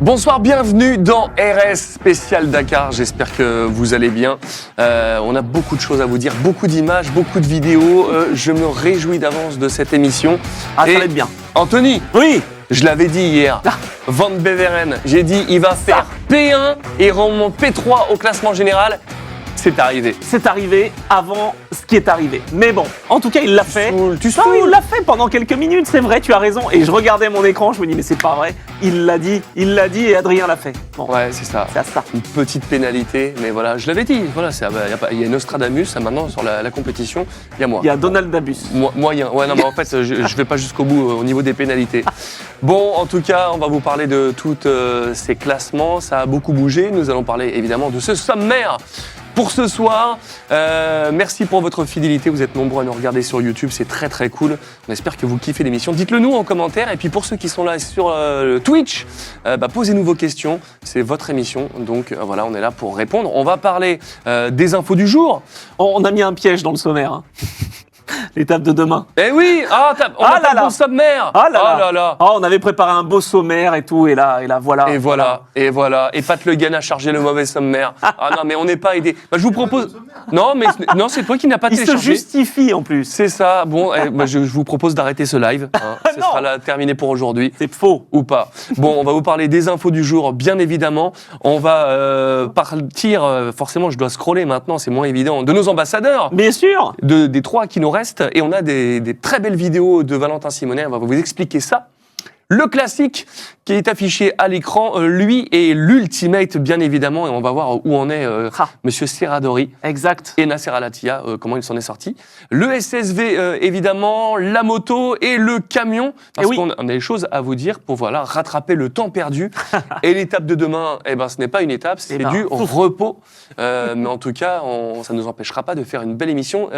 Bonsoir, bienvenue dans RS spécial Dakar, j'espère que vous allez bien. On a beaucoup de choses à vous dire, beaucoup d'images, beaucoup de vidéos. Je me réjouis d'avance de cette émission. Ah, ça va être bien. Anthony, Oui. je l'avais dit hier, Van Beveren, j'ai dit il va faire P1 et remonte P3 au classement général. C'est arrivé. C'est arrivé avant ce qui est arrivé. Mais bon, en tout cas, il l'a fait. Tu Ah oui, il l'a fait pendant quelques minutes, c'est vrai, tu as raison. Et je regardais mon écran, je me dis, mais c'est pas vrai. Il l'a dit et Adrien l'a fait. Bon, Ouais, c'est ça. c'est à ça. Une petite pénalité, mais voilà, je l'avais dit. Voilà, il y a Nostradamus maintenant sur la compétition. Il y a moi. Il y a Donald Dabus. Moyen. Ouais, non, mais en fait, je vais pas jusqu'au bout au niveau des pénalités. Bon, en tout cas, on va vous parler de tous ces classements. Ça a beaucoup bougé. Nous allons parler évidemment de ce sommaire. Pour ce soir, merci pour votre fidélité. Vous êtes nombreux à nous regarder sur YouTube, c'est très très cool. On espère que vous kiffez l'émission. Dites-le nous en commentaire. Et puis pour ceux qui sont là sur Twitch, posez-nous vos questions. C'est votre émission, donc voilà, on est là pour répondre. On va parler des infos du jour. On a mis un piège dans le sommaire. Hein. L'étape de demain. Eh oui, on a pas le bon sommaire. Ah là là. Oh, on avait préparé un beau sommaire et tout, et là voilà. Et voilà. Et Pat Le Guen a chargé le mauvais sommaire. Ah non, mais on n'est pas aidé. Je vous propose. Non, c'est toi qui n'as pas Il se téléchargé. justifie en plus. C'est ça. Bon, je vous propose d'arrêter ce live. Ce Non. sera là, terminé pour aujourd'hui. C'est faux. Ou pas. Bon, on va vous parler des infos du jour, bien évidemment. On va partir, forcément, je dois scroller maintenant, c'est moins évident, de nos ambassadeurs, Bien sûr. des trois qui nous restent. Et on a des très belles vidéos de Valentin Simonet, on va vous expliquer ça. Le classique qui est affiché à l'écran, lui est l'ultimate, bien évidemment, et on va voir où en est Monsieur Serradori. Exact. Et Nasser Al-Attiyah, comment il s'en est sorti. Le SSV, évidemment, la moto et le camion, parce qu'on a des choses à vous dire pour rattraper le temps perdu. Et l'étape de demain, ce n'est pas une étape, c'est du repos. Mais en tout cas, ça ne nous empêchera pas de faire une belle émission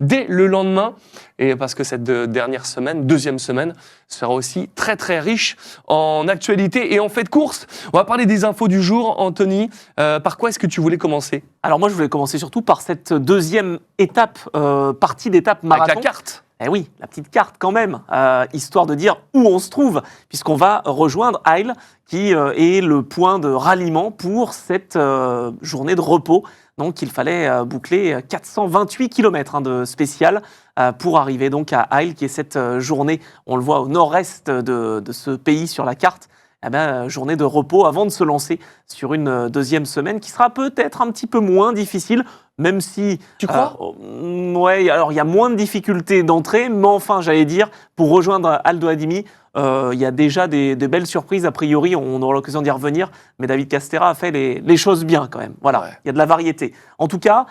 dès le lendemain. Et parce que cette deuxième semaine, sera aussi très très riche en actualité et en fait de course. On va parler des infos du jour, Anthony. Par quoi est-ce que tu voulais commencer ? Alors moi, je voulais commencer surtout par cette deuxième étape, partie d'étape marathon. Avec la carte. Eh oui, la petite carte quand même, histoire de dire où on se trouve, puisqu'on va rejoindre Aïle, qui est le point de ralliement pour cette journée de repos. Donc il fallait boucler 428 km de spécial pour arriver donc à Aïle, qui est cette journée, on le voit au nord-est de ce pays sur la carte, journée de repos avant de se lancer sur une deuxième semaine qui sera peut-être un petit peu moins difficile, même si... Tu crois ? Ouais, alors il y a moins de difficultés d'entrée, mais enfin, j'allais dire, pour rejoindre Aldo Adimi, il y a déjà des belles surprises. A priori, on aura l'occasion d'y revenir, mais David Castera a fait les choses bien quand même. Voilà, il y a de la variété. En tout cas...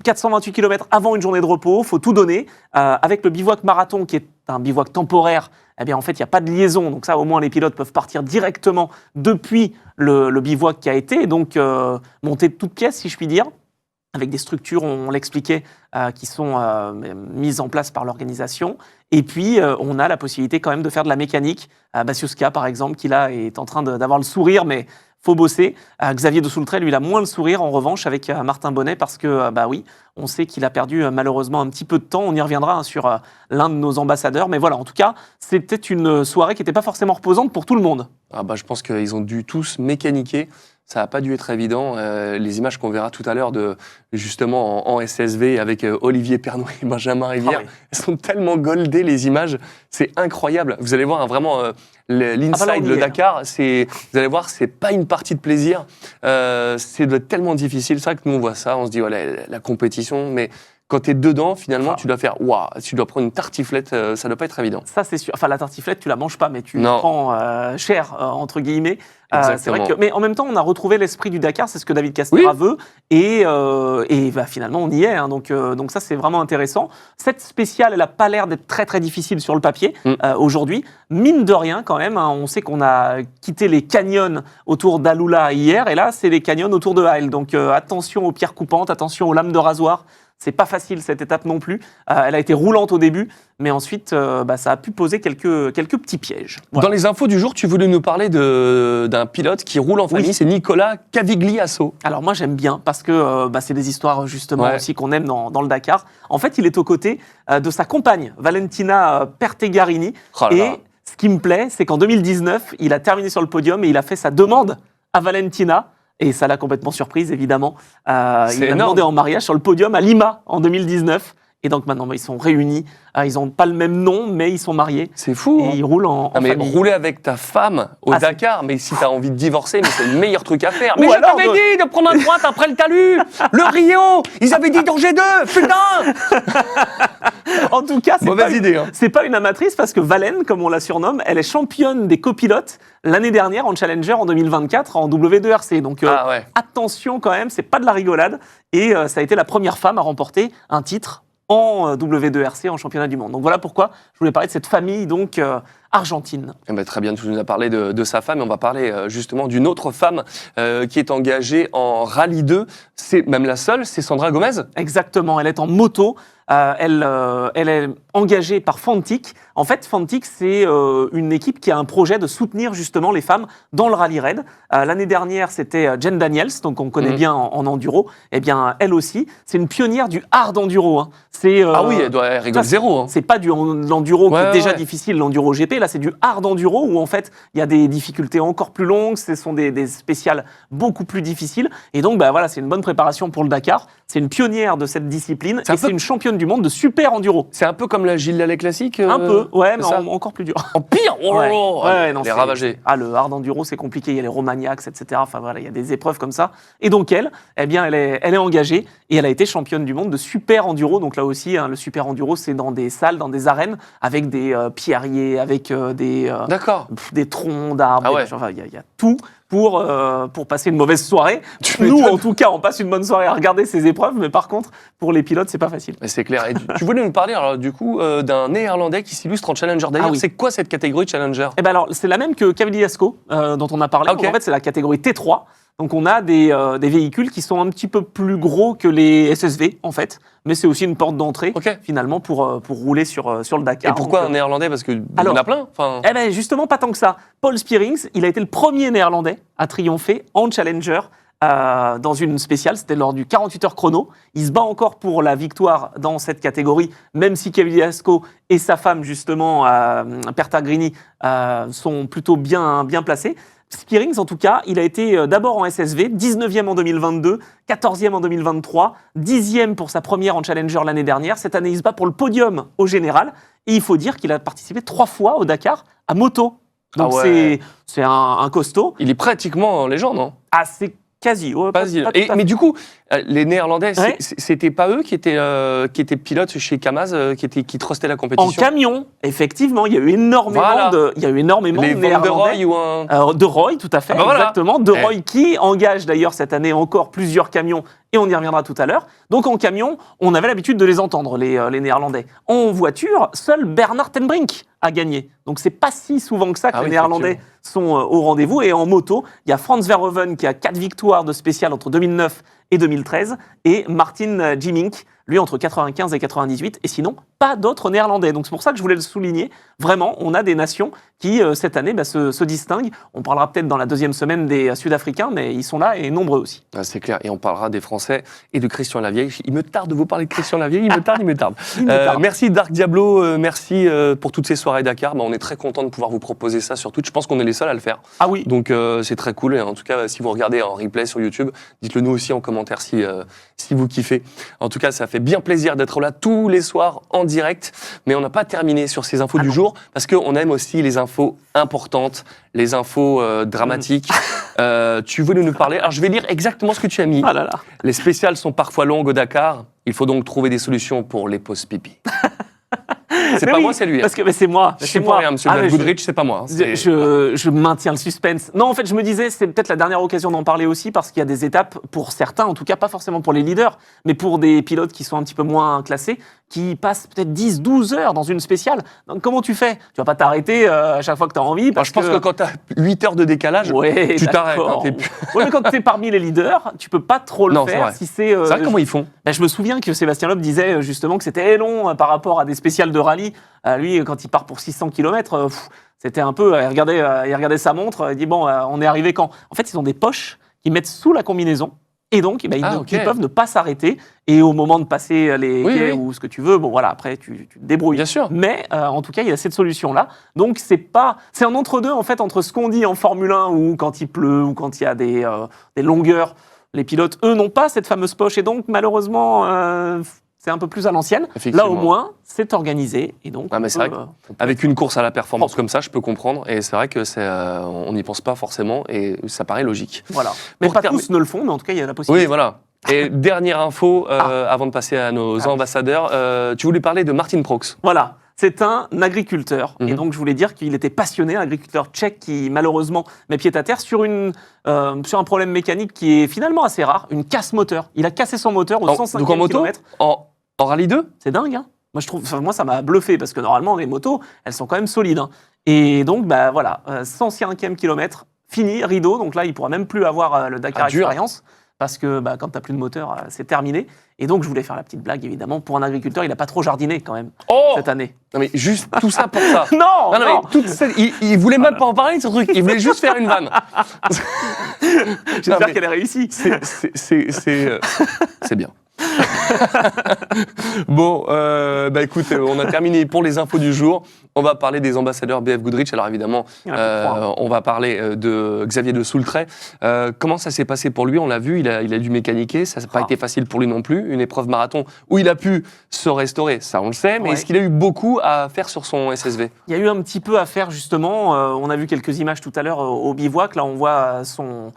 428 km avant une journée de repos, faut tout donner. Avec le bivouac marathon, qui est un bivouac temporaire, en fait, il n'y a pas de liaison. Donc ça, au moins, les pilotes peuvent partir directement depuis le bivouac qui a été, donc monter de toutes pièces, si je puis dire, avec des structures, on l'expliquait, qui sont mises en place par l'organisation. Et puis, on a la possibilité quand même de faire de la mécanique. Bassiuska, par exemple, qui là est en train d'avoir le sourire, mais faut bosser. Xavier de Soultret, lui, il a moins le sourire, en revanche, avec Martin Bonnet, parce que, on sait qu'il a perdu malheureusement un petit peu de temps. On y reviendra sur l'un de nos ambassadeurs. Mais voilà, en tout cas, c'était une soirée qui n'était pas forcément reposante pour tout le monde. Je pense qu'ils ont dû tous mécaniquer. Ça n'a pas dû être évident. Les images qu'on verra tout à l'heure justement en SSV avec Olivier Pernouet et Benjamin Rivière, elles sont tellement goldées, les images. C'est incroyable. Vous allez voir vraiment l'inside, le Dakar. Vous allez voir, c'est pas une partie de plaisir. C'est tellement difficile. C'est vrai que nous, on voit ça, on se dit, la compétition, mais... Quand tu es dedans, finalement, tu dois faire tu dois prendre une tartiflette, ça doit pas être évident. Ça, c'est sûr. Enfin, la tartiflette, tu la manges pas, mais tu prends cher, entre guillemets. C'est vrai mais en même temps, on a retrouvé l'esprit du Dakar, c'est ce que David Castera veut. Et finalement, on y est. Donc ça, c'est vraiment intéressant. Cette spéciale, elle n'a pas l'air d'être très, très difficile sur le papier aujourd'hui. Mine de rien, quand même, on sait qu'on a quitté les canyons autour d'Alula hier. Et là, c'est les canyons autour de Aïle. Donc attention aux pierres coupantes, attention aux lames de rasoir. C'est pas facile cette étape non plus. Elle a été roulante au début, mais ensuite, ça a pu poser quelques petits pièges. Voilà. Dans les infos du jour, tu voulais nous parler d'un pilote qui roule en famille, c'est Nicolas Cavigliasso. Alors moi, j'aime bien parce que c'est des histoires justement aussi qu'on aime dans le Dakar. En fait, il est aux côtés de sa compagne, Valentina Pertegarini, et Ce qui me plaît, c'est qu'en 2019, il a terminé sur le podium et il a fait sa demande à Valentina. Et ça l'a complètement surprise, évidemment. Il a demandé en mariage sur le podium à Lima en 2019. Et donc maintenant, ils sont réunis. Ils n'ont pas le même nom, mais ils sont mariés. C'est fou. Et ils roulent en famille. Rouler avec ta femme au Dakar, mais si tu as envie de divorcer, mais c'est le meilleur truc à faire. Ou Mais je alors t'avais dit de prendre à droite après le talus. Le Rio, ils avaient dit danger 2, putain. En tout cas, Mauvaise idée, hein. C'est pas une amatrice parce que Valen, comme on la surnomme, elle est championne des copilotes l'année dernière en Challenger en 2024 en W2RC. Donc attention quand même, c'est pas de la rigolade. Et ça a été la première femme à remporter un titre en W2RC en championnat du monde. Donc voilà pourquoi je voulais parler de cette famille donc argentine. Eh ben, très bien, tu nous as parlé de sa femme, et on va parler justement d'une autre femme qui est engagée en Rallye 2. C'est même la seule, c'est Sandra Gomez. Exactement, elle est en moto. Elle est engagée par Fantic. En fait, Fantic, c'est une équipe qui a un projet de soutenir justement les femmes dans le rallye raid. L'année dernière, c'était Jen Daniels, donc on connaît bien en enduro. Eh bien, elle aussi, c'est une pionnière du hard enduro. Hein. Ah oui, elle rigole zéro. Hein. C'est pas de l'enduro qui est déjà difficile, l'enduro GP. Là, c'est du hard enduro où en fait, il y a des difficultés encore plus longues. Ce sont des spéciales beaucoup plus difficiles. Et donc, voilà, c'est une bonne préparation pour le Dakar. C'est une pionnière de cette discipline et c'est une championne du monde de super enduro. C'est un peu comme la Gilles Lallet classique. Un peu, ouais, mais encore plus dur. En pire. Non, les ravagés. Le hard enduro, c'est compliqué. Il y a les Romagnacs, etc. Enfin voilà, il y a des épreuves comme ça. Et donc elle est engagée et elle a été championne du monde de super enduro. Donc là aussi, le super enduro, c'est dans des salles, dans des arènes avec des pierriers, avec des troncs d'arbres. Il y a tout pour passer une mauvaise soirée. Nous, en tout cas, on passe une bonne soirée à regarder ces épreuves, mais par contre, pour les pilotes, c'est pas facile. Mais c'est clair. Et tu voulais nous parler alors, du coup d'un Néerlandais qui s'illustre en Challenger. D'ailleurs, c'est quoi cette catégorie de Challenger ? Alors, c'est la même que Cavaliasco, dont on a parlé. Donc, en fait, c'est la catégorie T3. Donc on a des véhicules qui sont un petit peu plus gros que les SSV, en fait. Mais c'est aussi une porte d'entrée, finalement, pour rouler sur le Dakar. Et pourquoi un Néerlandais ? Parce qu'il y en a plein. Justement, pas tant que ça. Paul Spearings, il a été le premier Néerlandais à triompher en Challenger dans une spéciale. C'était lors du 48 heures chrono. Il se bat encore pour la victoire dans cette catégorie, même si Cavaliasco et sa femme, justement, Perta Grini, sont plutôt bien placés. Spearings, en tout cas, il a été d'abord en SSV, 19e en 2022, 14e en 2023, 10e pour sa première en Challenger l'année dernière. Cette année, il se bat pour le podium au général. Et il faut dire qu'il a participé 3 fois au Dakar à moto. Donc c'est un costaud. Il est pratiquement légende, non ? C'est quasi. Mais du coup, les Néerlandais, c'était pas eux qui étaient pilotes chez Kamaz, qui trustaient la compétition. En camion, effectivement, il y a eu énormément de Néerlandais. De Roy ou De Roy, tout à fait, exactement. De Roy qui engage d'ailleurs cette année encore plusieurs camions, et on y reviendra tout à l'heure. Donc en camion, on avait l'habitude de les entendre, les Néerlandais. En voiture, seul Bernard Ten Brink a gagné. Donc c'est pas si souvent que ça que les Néerlandais sont au rendez-vous. Et en moto, il y a Frans Verhoeven qui a 4 victoires de spécial entre 2009 et 2013, et Martin Jimink, lui, entre 95 et 98, et sinon, pas d'autres Néerlandais. Donc c'est pour ça que je voulais le souligner. Vraiment, on a des nations qui, cette année, se distinguent. On parlera peut-être dans la deuxième semaine des Sud-Africains, mais ils sont là et nombreux aussi. C'est clair, et on parlera des Français et de Christian Lavieille. Il me tarde de vous parler de Christian Lavieille, il me tarde. Merci Dark Diablo, merci pour toutes ces soirées Dakar. On est très content de pouvoir vous proposer ça sur Twitch. Je pense qu'on est les seuls à le faire. Ah oui. Donc c'est très cool. Et en tout cas, si vous regardez en replay sur YouTube, dites-le nous aussi en commentaire si vous kiffez. En tout cas, ça fait bien plaisir d'être là tous les soirs en direct. Mais on n'a pas terminé sur ces infos du jour, parce qu'on aime aussi les infos importantes, les infos dramatiques. Tu voulais nous parler. Alors je vais lire exactement ce que tu as mis. Les spéciales sont parfois longues au Dakar. Il faut donc trouver des solutions pour les pauses pipi. C'est pas moi, c'est lui. Parce que c'est moi. Je suis pas rien, monsieur Goodrich, c'est pas moi. Je maintiens le suspense. Non, en fait, je me disais, c'est peut-être la dernière occasion d'en parler aussi, parce qu'il y a des étapes pour certains, en tout cas pas forcément pour les leaders, mais pour des pilotes qui sont un petit peu moins classés, qui passent peut-être 10-12 heures dans une spéciale. Donc comment tu fais ? Tu vas pas t'arrêter à chaque fois que tu as envie. Je pense que quand tu as 8 heures de décalage, tu t'arrêtes. Oui, mais quand tu es parmi les leaders, tu peux pas trop le faire. C'est vrai, comment ils font ? Je me souviens que Sébastien Loeb disait justement que c'était long par rapport à des spéciales de rallye. Lui, quand il part pour 600 km, c'était un peu... Il regardait sa montre, il dit, bon, on est arrivé quand ? En fait, ils ont des poches qu'ils mettent sous la combinaison. Et donc, ils peuvent ne pas s'arrêter. Et au moment de passer les quais ou ce que tu veux, bon voilà, après tu te débrouilles. Bien sûr. Mais en tout cas, il y a cette solution-là. Donc c'est un entre-deux en fait entre ce qu'on dit en Formule 1 ou quand il pleut ou quand il y a des longueurs. Les pilotes, eux, n'ont pas cette fameuse poche. Et donc, malheureusement, c'est un peu plus à l'ancienne. Là, au moins, c'est organisé. Et donc, c'est vrai avec une course à la performance comme ça, je peux comprendre. Et c'est vrai que on n'y pense pas forcément. Et ça paraît logique. Voilà. Mais pas tous ne le font, mais en tout cas, il y a la possibilité. Oui, voilà. Et dernière info, avant de passer à nos ambassadeurs, tu voulais parler de Martin Prox. Voilà. C'est un agriculteur. Et donc, je voulais dire qu'il était passionné, un agriculteur tchèque qui, malheureusement, met pied à terre sur un problème mécanique qui est finalement assez rare, une casse moteur. Il a cassé son moteur au 105e donc en moto, kilomètre. En Rallye 2 ? C'est dingue, hein. Moi, ça m'a bluffé parce que normalement, les motos, elles sont quand même solides. Hein. Et donc, 105e kilomètre, fini, rideau. Donc là, il ne pourra même plus avoir le Dakar Experience. Parce que quand tu n'as plus de moteur, c'est terminé. Et donc, je voulais faire la petite blague, évidemment. Pour un agriculteur, il n'a pas trop jardiné, quand même, cette année. Non, mais juste tout ça pour ça. Non. Il voulait même pas en parler de ce truc. Il voulait juste faire une vanne. J'espère qu'elle est réussie. C'est bien. Bon, écoute, on a terminé pour les infos du jour. On va parler des ambassadeurs BF Goodrich. Alors évidemment, on va parler de Xavier de Soultray. Comment ça s'est passé pour lui ? On l'a vu, il a dû mécaniquer. Ça n'a pas été facile pour lui non plus. Une épreuve marathon où il a pu se restaurer, ça on le sait. Mais est-ce qu'il a eu beaucoup à faire sur son SSV ? Il y a eu un petit peu à faire justement. On a vu quelques images tout à l'heure au bivouac. Là, on voit son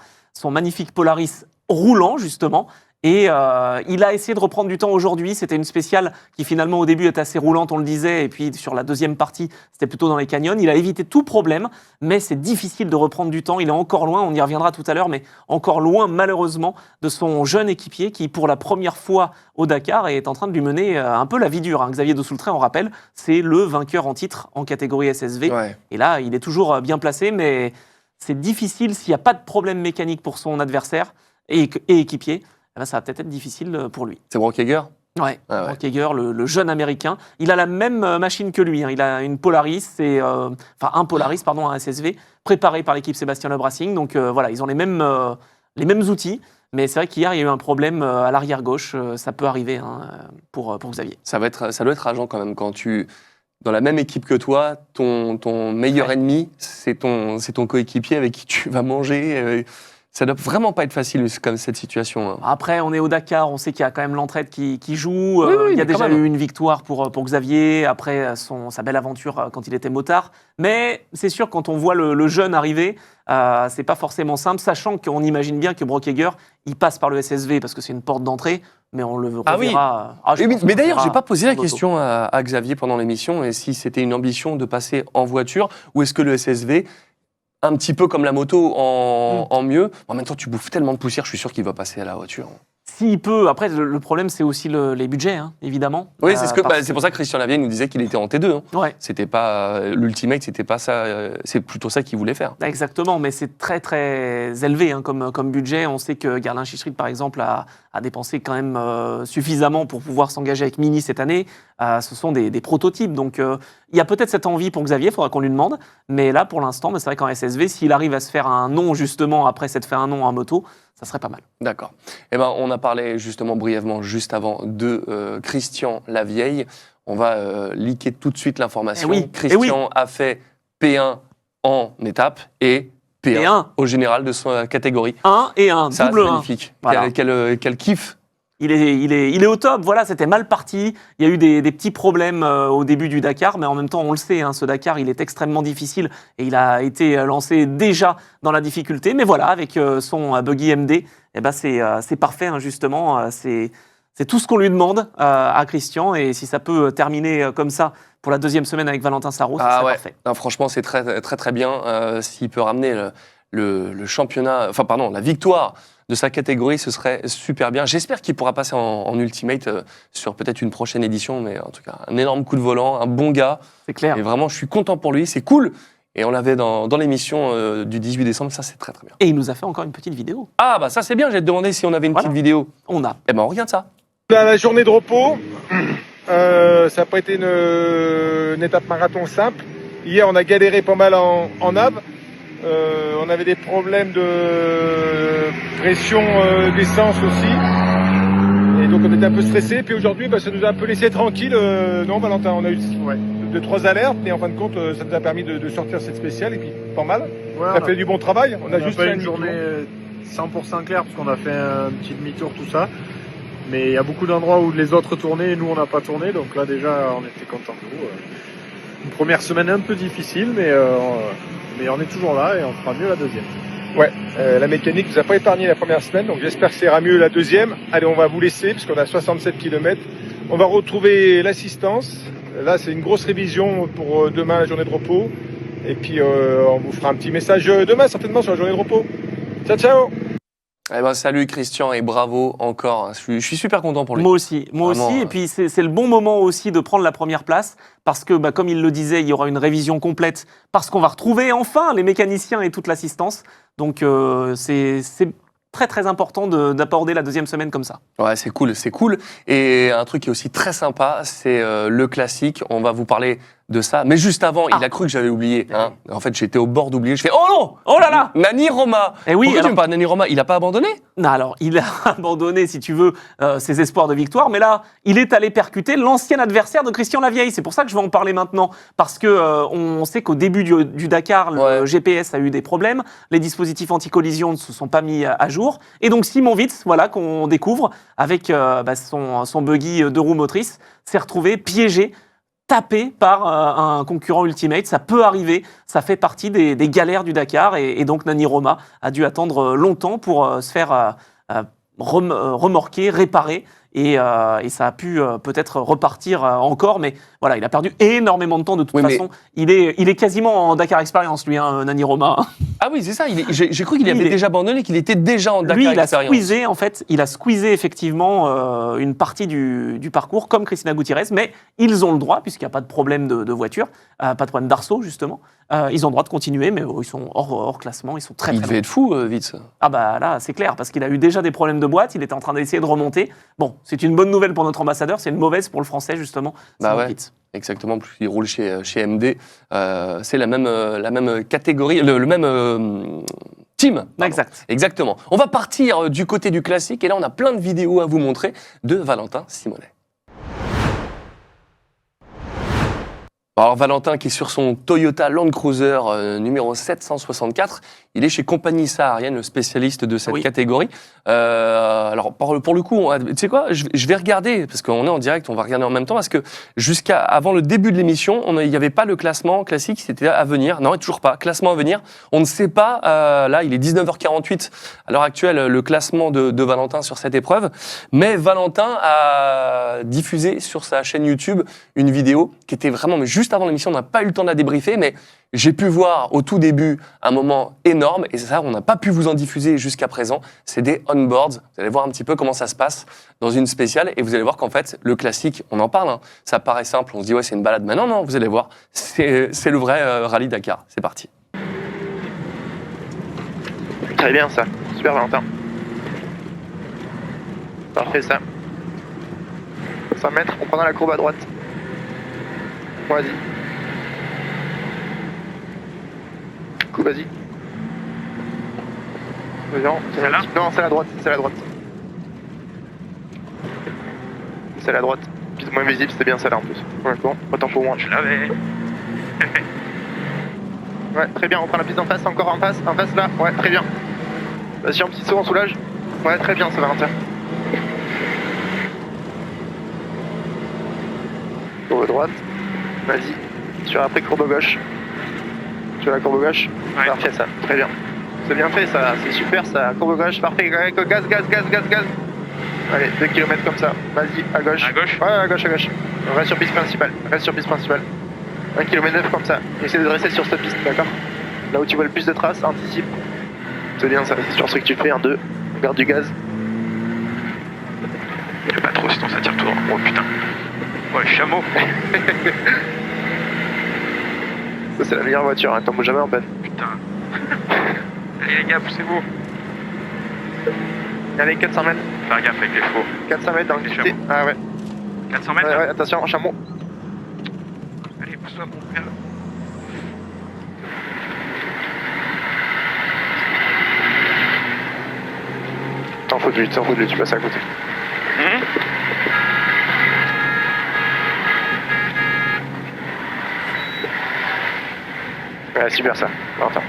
magnifique Polaris roulant justement. Et il a essayé de reprendre du temps aujourd'hui. C'était une spéciale qui finalement au début était assez roulante, on le disait. Et puis sur la deuxième partie, c'était plutôt dans les canyons. Il a évité tout problème, mais c'est difficile de reprendre du temps. Il est encore loin, on y reviendra tout à l'heure, mais encore loin malheureusement de son jeune équipier qui pour la première fois au Dakar est en train de lui mener un peu la vie dure. Hein. Xavier de Soultray, on rappelle, c'est le vainqueur en titre en catégorie SSV. Ouais. Et là, il est toujours bien placé, mais c'est difficile s'il n'y a pas de problème mécanique pour son adversaire et équipier. Là, ça va peut-être être difficile pour lui. C'est Brockhager ? Ouais, Brockhager, le jeune américain. Il a la même machine que lui. Hein. Il a une Polaris, un Polaris, un SSV, préparé par l'équipe Sébastien Loeb Racing. Donc voilà, ils ont les mêmes outils. Mais c'est vrai qu'hier, il y a eu un problème à l'arrière gauche. Ça peut arriver pour Xavier. Ça doit être rageant quand même quand dans la même équipe que toi, ton meilleur ennemi, c'est ton coéquipier avec qui tu vas manger. Ça doit vraiment pas être facile comme cette situation. Hein. Après, on est au Dakar, on sait qu'il y a quand même l'entraide qui joue. Oui, il y a déjà eu une victoire pour Xavier après sa belle aventure quand il était motard. Mais c'est sûr, quand on voit le jeune arriver, c'est pas forcément simple, sachant qu'on imagine bien que Brockhager, il passe par le SSV parce que c'est une porte d'entrée, mais on le reverra. Mais d'ailleurs, j'ai pas posé la question à Xavier pendant l'émission, et si c'était une ambition de passer en voiture, ou est-ce que le SSV, un petit peu comme la moto en mieux. En même temps, tu bouffes tellement de poussière, je suis sûr qu'il va passer à la voiture. S'il peut. Après, le problème, c'est aussi les budgets, évidemment. Oui, c'est pour ça que Christian Lavieille nous disait qu'il était en T2. Hein. Ouais. C'était pas l'Ultimate, c'était pas ça. C'est plutôt ça qu'il voulait faire. Exactement, mais c'est très très élevé comme budget. On sait que Garlin Chichrit, par exemple, a dépensé quand même suffisamment pour pouvoir s'engager avec Mini cette année. Ce sont des prototypes, donc il y a peut-être cette envie pour Xavier. Il faudra qu'on lui demande. Mais là, pour l'instant, c'est vrai qu'en SSV, s'il arrive à se faire un nom justement après s'être fait un nom en moto, ça serait pas mal. D'accord. On a parlé justement brièvement juste avant de Christian Lavieille. On va leaker tout de suite l'information. Christian a fait P1 en étape et P1 au général de sa catégorie. 1 et 1, ça, double 1. C'est magnifique. Voilà. Quel kiff. Il est au top, voilà, c'était mal parti. Il y a eu des petits problèmes au début du Dakar, mais en même temps, on le sait, ce Dakar, il est extrêmement difficile et il a été lancé déjà dans la difficulté. Mais voilà, avec son buggy MD, c'est parfait, justement. C'est tout ce qu'on lui demande à Christian, et si ça peut terminer comme ça pour la deuxième semaine avec Valentin Sarraut, c'est parfait. Non, franchement, c'est très, très, très bien. S'il peut ramener le championnat, la victoire de sa catégorie, ce serait super bien. J'espère qu'il pourra passer en Ultimate sur peut-être une prochaine édition, mais en tout cas, un énorme coup de volant, un bon gars. C'est clair. Et vraiment, je suis content pour lui, c'est cool. Et on l'avait dans l'émission du 18 décembre, ça c'est très très bien. Et il nous a fait encore une petite vidéo. Ah ça c'est bien, j'ai demandé si on avait une petite vidéo. On a. On regarde ça. La journée de repos, ça n'a pas été une étape marathon simple. Hier on a galéré pas mal en nav. On avait des problèmes de pression d'essence aussi. Et donc on était un peu stressé. Puis aujourd'hui, ça nous a un peu laissé tranquille. Non, Valentin, on a eu 2-3 alertes. Et en fin de compte, ça nous a permis de sortir cette spéciale. Et puis pas mal. Ouais, on a fait du bon travail. On a juste fait une journée 100% claire parce qu'on a fait un petit demi-tour, tout ça. Mais il y a beaucoup d'endroits où les autres tournaient et nous on n'a pas tourné. Donc là déjà, on était contents de nous. Une première semaine un peu difficile, mais on est toujours là et on fera mieux la deuxième. Ouais, la mécanique nous a pas épargné la première semaine, donc j'espère que ça ira mieux la deuxième. Allez, on va vous laisser, puisqu'on a 67 km. On va retrouver l'assistance. Là, c'est une grosse révision pour demain, la journée de repos. Et puis, on vous fera un petit message demain, certainement, sur la journée de repos. Ciao, ciao! Eh ben, salut Christian et bravo encore. Je suis super content pour lui. Moi aussi. Vraiment, Et puis c'est le bon moment aussi de prendre la première place parce que, comme il le disait, il y aura une révision complète parce qu'on va retrouver enfin les mécaniciens et toute l'assistance. Donc c'est très très important d'aborder la deuxième semaine comme ça. Ouais, c'est cool. Et un truc qui est aussi très sympa, c'est le classique. On va vous parler de ça. Mais juste avant, il a cru que j'avais oublié. Hein. En fait, j'étais au bord d'oublier. Je fais oh non, oh là là, Nani Roma. Et oui, Pourquoi tu me parles de Nani Roma? Il a pas abandonné? Non, alors il a abandonné, si tu veux, ses espoirs de victoire. Mais là, il est allé percuter l'ancien adversaire de Christian Lavieille. C'est pour ça que je vais en parler maintenant, parce que on sait qu'au début du Dakar, le GPS a eu des problèmes. Les dispositifs anti-collision ne se sont pas mis à jour. Et donc Simon Witz, voilà, qu'on découvre avec son buggy 2 roues motrices, s'est retrouvé piégé, tapé par un concurrent Ultimate. Ça peut arriver, ça fait partie des galères du Dakar. Et donc Nani Roma a dû attendre longtemps pour se faire remorquer, réparer. Et ça a pu peut-être repartir encore, mais voilà, il a perdu énormément de temps de toute façon. Il est quasiment en Dakar Experience, lui, hein, Nani Roma. Ah oui, c'est ça. J'ai cru qu'il avait déjà abandonné, qu'il était déjà en Dakar Experience. Lui, il a squeezé effectivement une partie du parcours, comme Cristina Gutiérrez, mais ils ont le droit, puisqu'il n'y a pas de problème de voiture, pas de problème d'arceau, justement. Ils ont le droit de continuer, mais ils sont hors classement, ils sont très Il devait être fou, Witz. Ah bah là, c'est clair, parce qu'il a eu déjà des problèmes de boîte, il était en train d'essayer de remonter. Bon, c'est une bonne nouvelle pour notre ambassadeur, c'est une mauvaise pour le français, justement. Bah ouais, exactement, il roule chez MD. C'est la même catégorie, le même team. Exact. Exactement. On va partir du côté du classique, et là on a plein de vidéos à vous montrer de Valentin Simonet. Alors Valentin qui est sur son Toyota Land Cruiser numéro 764, il est chez Compagnie Saharienne, le spécialiste de cette catégorie. Alors pour le coup, tu sais quoi, je vais regarder, parce qu'on est en direct, on va regarder en même temps, parce que avant le début de l'émission, il n'y avait pas le classement classique, c'était à venir. Non, toujours pas, classement à venir. On ne sait pas, là il est 19h48 à l'heure actuelle, le classement de Valentin sur cette épreuve, mais Valentin a diffusé sur sa chaîne YouTube une vidéo qui était vraiment, mais juste avant l'émission, on n'a pas eu le temps de la débriefer, mais j'ai pu voir au tout début un moment énorme, et ça, on n'a pas pu vous en diffuser jusqu'à présent. C'est des onboards. Vous allez voir un petit peu comment ça se passe dans une spéciale, et vous allez voir qu'en fait, le classique, on en parle, hein, ça paraît simple, on se dit ouais, c'est une balade, mais non, vous allez voir, c'est le vrai rallye Dakar. C'est parti. Très bien ça, super Valentin. Parfait ça. 100 mètres, on prend dans la courbe à droite. Vas-y. Coup, vas-y. Non, c'est là. Non, c'est à la droite, c'est à la droite. C'est à la droite. Piste moins visible, c'était bien celle-là en plus. Ouais, bon, autant pour moi. Je l'avais. Ouais, très bien, on prend la piste en face, encore en face là. Ouais, très bien. Vas-y, un petit saut, on soulage. Ouais, très bien, ça Valentin. Courbe droite. Vas-y. Sur après courbe gauche. Sur la courbe gauche. Ouais. Parfait ça, très bien. C'est bien fait ça, c'est super ça. Courbe gauche, parfait. Gaz. Allez, 2 km comme ça. Vas-y, à gauche. À gauche? Ouais, à gauche. Reste sur piste principale. 1 km 9 comme ça. Essaie de dresser sur cette piste, d'accord? Là où tu vois le plus de traces, anticipe. C'est bien ça, c'est sur ce que tu fais, 1-2. Garde du gaz. Fais pas trop sinon ça tire tout. Oh putain. Ouais, chameau. Ça c'est la meilleure voiture, hein, t'en bouges jamais en peine. Putain. Allez les gars, poussez-vous. Allez, 400 mètres. Faire gaffe avec les chevaux. 400 mètres dans le côté. Ah ouais. 400 mètres ouais, attention, chameau. Allez, pousse-toi mon frère. fous de lui, tu passes à côté. Ouais, super ça. Attends.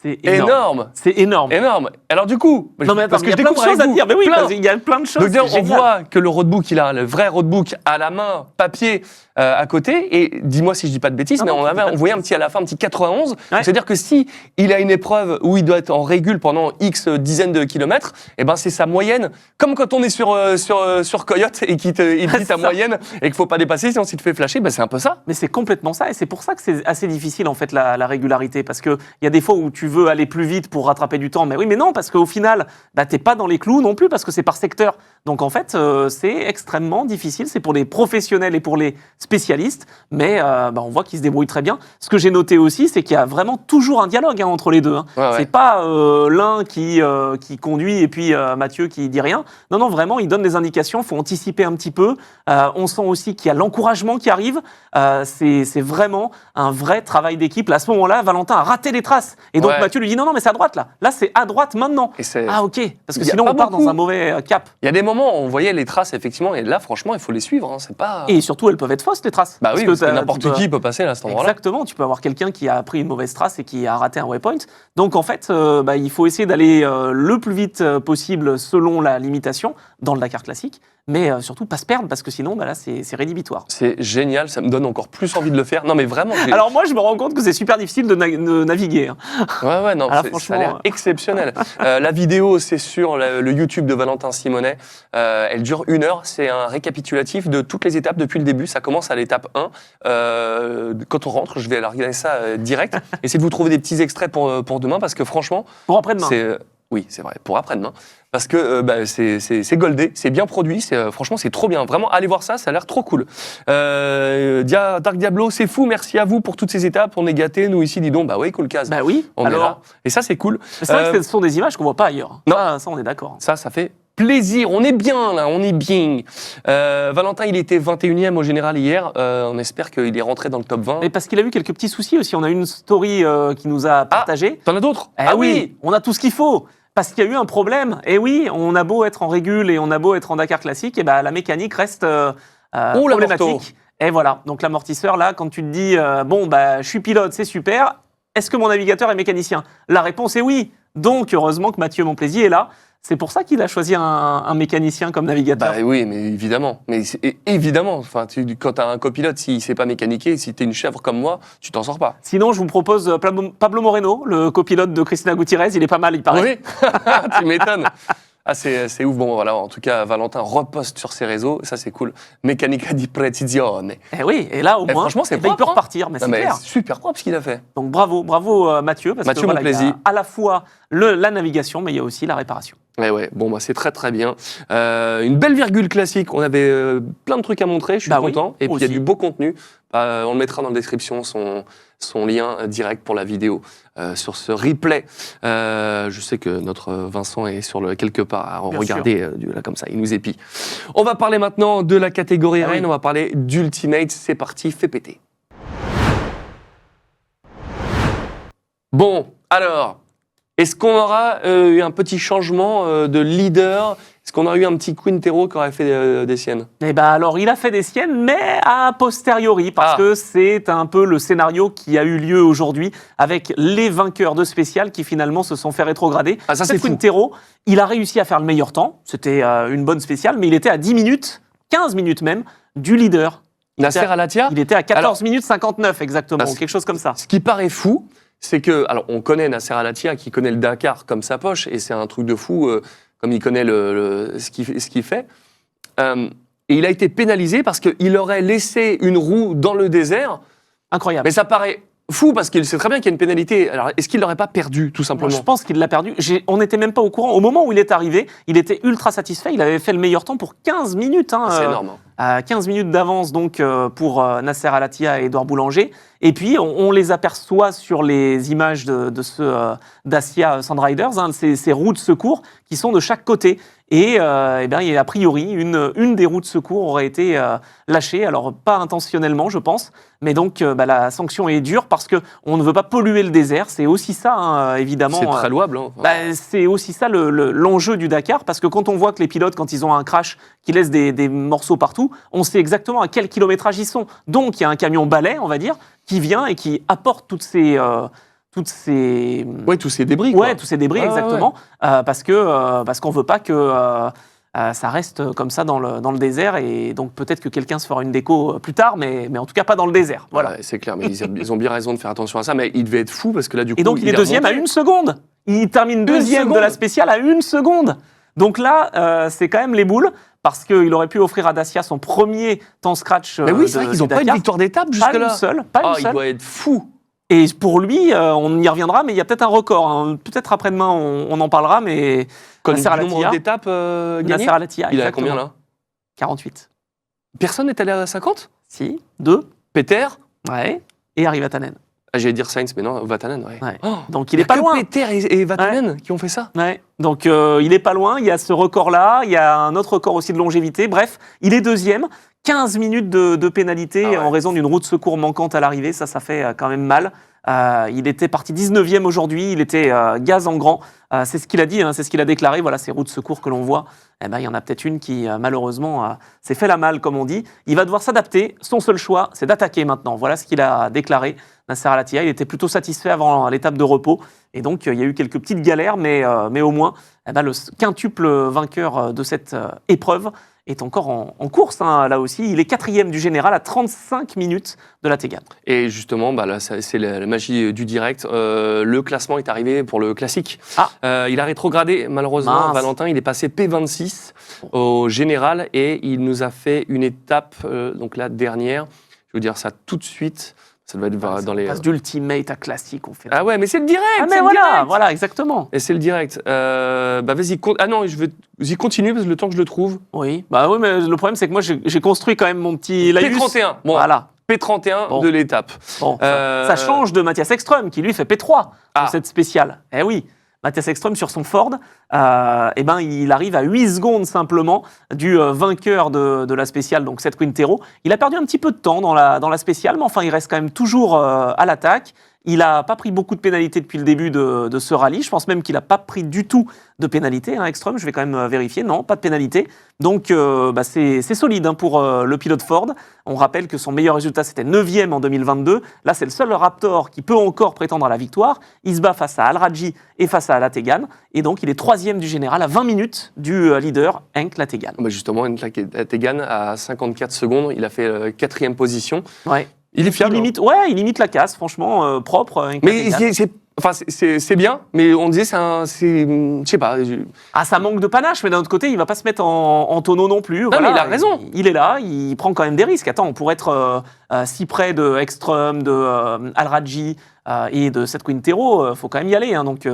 C'est énorme. C'est énorme. Énorme. Alors du coup, Non mais attends, parce il y que a je plein de découvre choses à avec dire. vous, Mais oui, plein. parce qu'il y a plein de choses. Donc d'ailleurs, c'est on génial. voit que le roadbook, il a le vrai roadbook à la main, papier, à côté. Et dis-moi si je dis pas de bêtises, Non, mais non, tu dis pas de on voyait un petit à la fin, un petit 91. Ouais. C'est-à-dire que si il a une épreuve où il doit être en régule pendant X dizaines de kilomètres, et ben c'est sa moyenne. Comme quand on est sur Coyote et qu'il te dit ta moyenne et qu'il faut pas dépasser, sinon s'il te fait flasher, ben c'est un peu ça. Mais c'est complètement ça, et c'est pour ça que c'est assez difficile en fait la régularité, parce qu'il y a des fois où tu veux aller plus vite pour rattraper du temps, mais oui, mais non, parce qu'au final, bah, t'es pas dans les clous non plus, parce que c'est par secteur. Donc en fait, c'est extrêmement difficile, c'est pour les professionnels et pour les spécialistes, mais bah, on voit qu'ils se débrouillent très bien. Ce que j'ai noté aussi, c'est qu'il y a vraiment toujours un dialogue entre les deux. Hein. Ouais, ouais. C'est pas l'un qui conduit et puis Mathieu qui dit rien. Non, non, vraiment, il donne des indications, il faut anticiper un petit peu. On sent aussi qu'il y a l'encouragement qui arrive. C'est vraiment un vrai travail d'équipe. Là, à ce moment-là, Valentin a raté les traces. Et donc Ouais. Mathieu lui dit non, non, mais c'est à droite là. Là, c'est à droite maintenant. Et c'est- Ah, ok. Parce que Il y a sinon, pas on part beaucoup. dans un mauvais cap. Il y a des moments où on voyait les traces, effectivement, et là, franchement, il faut les suivre. Hein, c'est pas. Et surtout, elles peuvent être fausses, les traces. Bah oui, parce que t'as- n'importe tu peux- qui peut passer là, à cet endroit-là. Exactement, tu peux avoir quelqu'un qui a pris une mauvaise trace et qui a raté un waypoint. Donc en fait, bah, il faut essayer d'aller le plus vite possible selon la limitation dans le Dakar classique, mais surtout pas se perdre parce que sinon, bah, là, c'est rédhibitoire. C'est génial, ça me donne encore plus envie de le faire. Non, mais vraiment. Alors moi, je me rends compte que c'est super difficile de naviguer. Hein. Ouais, non, Alors, ça a franchement, l'air exceptionnel. La vidéo, c'est sur le YouTube de Valentin Simonet. Elle dure 1 heure. C'est un récapitulatif de toutes les étapes depuis le début. Ça commence à l'étape 1. Quand on rentre, je vais aller regarder ça direct. Essayez de vous trouver des petits extraits pour demain parce que franchement, Pour après-demain. oui, c'est vrai, pour après-demain. Parce que bah, c'est goldé, c'est bien produit, franchement, c'est trop bien. Vraiment, allez voir ça, ça a l'air trop cool. Dark Diablo, c'est fou, merci à vous pour toutes ces étapes. On est gâtés, nous ici, dis donc, bah oui, cool case. Bah oui, On est là. alors. Et ça, c'est cool. C'est vrai que ce sont des images qu'on voit pas ailleurs. Non. Ça, on est d'accord. Ça fait plaisir. On est bien, là, on est bien. Valentin, il était 21e au général hier. On espère qu'il est rentré dans le top 20. Et parce qu'il a eu quelques petits soucis aussi. On a eu une story qui nous a partagé. T'en as d'autres? Ah oui, on a tout ce qu'il faut. Parce qu'il y a eu un problème. Et oui, on a beau être en régule et on a beau être en Dakar classique, et ben la mécanique reste problématique. Et voilà, donc l'amortisseur, là, quand tu te dis, bon, bah, je suis pilote, c'est super, est-ce que mon navigateur est mécanicien? La réponse est oui. Donc, heureusement que Mathieu Monplaisir est là. C'est pour ça qu'il a choisi un mécanicien comme navigateur. Bah oui, mais évidemment. Évidemment. Enfin, quand tu as un copilote, s'il ne sait pas mécaniquer, si tu es une chèvre comme moi, tu t'en sors pas. Sinon, je vous propose Pablo Moreno, le copilote de Cristina Gutiérrez. Il est pas mal, il paraît. Oui, tu m'étonnes. Ah, c'est ouf. Bon, voilà, en tout cas, Valentin reposte sur ses réseaux. Ça, c'est cool. Meccanica di precisione. Et oui, et là, au moins, franchement, c'est il peut propre, hein. repartir. Mais Non, c'est mais clair. c'est super propre ce qu'il a fait. Donc bravo Mathieu, parce Mathieu, que voilà, mon il y a plaisir. à la fois la navigation, mais il y a aussi la réparation. Ouais, bon, bah, c'est très très bien. Une belle virgule classique. On avait plein de trucs à montrer, je suis Bah oui, content. Et puis il y a aussi. du beau contenu. On le mettra dans la description, son lien direct pour la vidéo sur ce replay. Je sais que notre Vincent est quelque part à Bien regarder là comme ça, il nous épie. On va parler maintenant de la catégorie Ah Reine, oui. on va parler d'Ultimate. C'est parti, fais péter. Bon, alors, est-ce qu'on aura eu un petit changement de leader? Est-ce qu'on aura eu un petit Quintero qui aurait fait des siennes? Et ben alors, il a fait des siennes, mais a posteriori, parce que c'est un peu le scénario qui a eu lieu aujourd'hui avec les vainqueurs de spécial qui finalement se sont fait rétrograder. Ah, ça, c'est fou. Quintero, il a réussi à faire le meilleur temps. C'était une bonne spéciale, mais il était à 10 minutes, 15 minutes même, du leader. Nasser Al-Attiyah? Il était à 14 minutes 59 exactement, Parce- quelque chose comme ça. Ce qui paraît fou, c'est que, alors on connaît Nasser Al-Attiyah qui connaît le Dakar comme sa poche, et c'est un truc de fou, comme il connaît ce qu'il fait. Et il a été pénalisé parce qu'il aurait laissé une roue dans le désert, Incroyable. mais ça paraît fou parce qu'il sait très bien qu'il y a une pénalité. Alors est-ce qu'il l'aurait pas perdu, tout Moi, simplement? je pense qu'il l'a perdu. On n'était même pas au courant. Au moment où il est arrivé, il était ultra satisfait. Il avait fait le meilleur temps pour 15 minutes. Hein, C'est énorme. À 15 minutes d'avance donc pour Nasser Al-Attiyah et Édouard Boulanger. Et puis, on les aperçoit sur les images de ceux d'Asia Sandriders, hein, ces roues de secours qui sont de chaque côté. Et, eh bien, a priori, une des roues de secours aurait été lâchée. Alors, pas intentionnellement, je pense, Mais donc, la sanction est dure parce qu'on ne veut pas polluer le désert. C'est aussi ça, hein, évidemment. C'est très louable. Hein. C'est aussi ça l'enjeu du Dakar, parce que quand on voit que les pilotes, quand ils ont un crash, qui laissent des morceaux partout, on sait exactement à quel kilométrage ils sont. Donc, il y a un camion balai, on va dire, qui vient et qui apporte tous ces débris. Ouais, tous ces débris, exactement. Parce qu'on veut pas que ça reste comme ça dans le désert, et donc peut-être que quelqu'un se fera une déco plus tard, mais en tout cas pas dans le désert. Voilà. Ouais, c'est clair, mais ils ont bien raison de faire attention à ça, mais il devait être fou parce que là, du coup. Et donc il est deuxième à 1 seconde. Il termine deuxième de la spéciale à 1 seconde. Donc là, c'est quand même les boules, parce qu'il aurait pu offrir à Dacia son premier temps scratch. Mais oui, c'est vrai qu'ils n'ont pas une victoire d'étape jusque-là. Pas une seule. Pas une seule. Il doit être fou. Et pour lui, on y reviendra, mais il y a peut-être un record. Hein. Peut-être après-demain, on en parlera, mais Nasser Al-Attiyah d'étapes gagnées. Nasser Al-Attiyah, il est à combien là? 48. Personne n'est allé à 50? Si, 2. Peter? Ouais. Et Harry Vatanen. J'allais dire Sainz, mais non, Vatanen, ouais. Oh, donc il est pas loin. Peter et Vatanen qui ont fait ça. Ouais. Donc il est pas loin, il y a ce record-là, il y a un autre record aussi de longévité. Bref, il est deuxième. 15 minutes de pénalité en raison d'une roue de secours manquante à l'arrivée, ça fait quand même mal. Il était parti 19e aujourd'hui, il était gaz en grand. C'est ce qu'il a dit, hein, c'est ce qu'il a déclaré. Voilà, ces roues de secours que l'on voit, il y en a peut-être une qui, malheureusement, s'est fait la malle, comme on dit. Il va devoir s'adapter. Son seul choix, c'est d'attaquer maintenant. Voilà ce qu'il a déclaré, Nasser Al-Attiyah. Il était plutôt satisfait avant l'étape de repos. Et donc, il y a eu quelques petites galères, mais au moins, le quintuple vainqueur de cette épreuve est encore en course, hein, là aussi. Il est 4e du général à 35 minutes de la Tegane. Et justement, là, c'est la magie du direct. Le classement est arrivé pour le classique. Il a rétrogradé, malheureusement. Mince. Valentin, il est passé P26 au général et il nous a fait une étape, donc la dernière. Je vais vous dire ça tout de suite. Ça doit être dans les. Passe d'ultimate à classique, on fait. Ah ouais, mais c'est le direct. Mais voilà, exactement. Et c'est le direct. Vas-y, vas-y, continue parce que le temps que je le trouve. Oui, mais le problème c'est que moi j'ai construit quand même mon petit laïus. P31. Bon, voilà. P31 de l'étape. Bon, ça change de Mathias Ekström qui lui fait P3 pour cette spéciale. Eh oui. Mathias Ekström sur son Ford, il arrive à 8 secondes simplement du vainqueur de la spéciale, donc cette Quintero. Il a perdu un petit peu de temps dans la spéciale, mais enfin il reste quand même toujours à l'attaque. Il n'a pas pris beaucoup de pénalités depuis le début de ce rallye. Je pense même qu'il n'a pas pris du tout de pénalité, hein, Ekström. Je vais quand même vérifier. Non, pas de pénalité. Donc, c'est solide hein, pour le pilote Ford. On rappelle que son meilleur résultat, c'était 9e en 2022. Là, c'est le seul Raptor qui peut encore prétendre à la victoire. Il se bat face à Al-Rajhi et face à Lategan. Et donc, il est 3e du général à 20 minutes du leader, Henk Lategan. Justement, Henk Lategan, à 54 secondes, il a fait 4e position. Ouais. Il est fiable. Il imite la casse, franchement, propre. Mais c'est bien, mais on disait je sais pas. Ça manque de panache, mais d'un autre côté, il va pas se mettre en tonneau non plus. Non, voilà, mais il a raison. Il est là, il prend quand même des risques. Attends, on pourrait être si près de Ekström, de Al-Rajhi et de cette Quintero, faut quand même y aller. Hein, donc,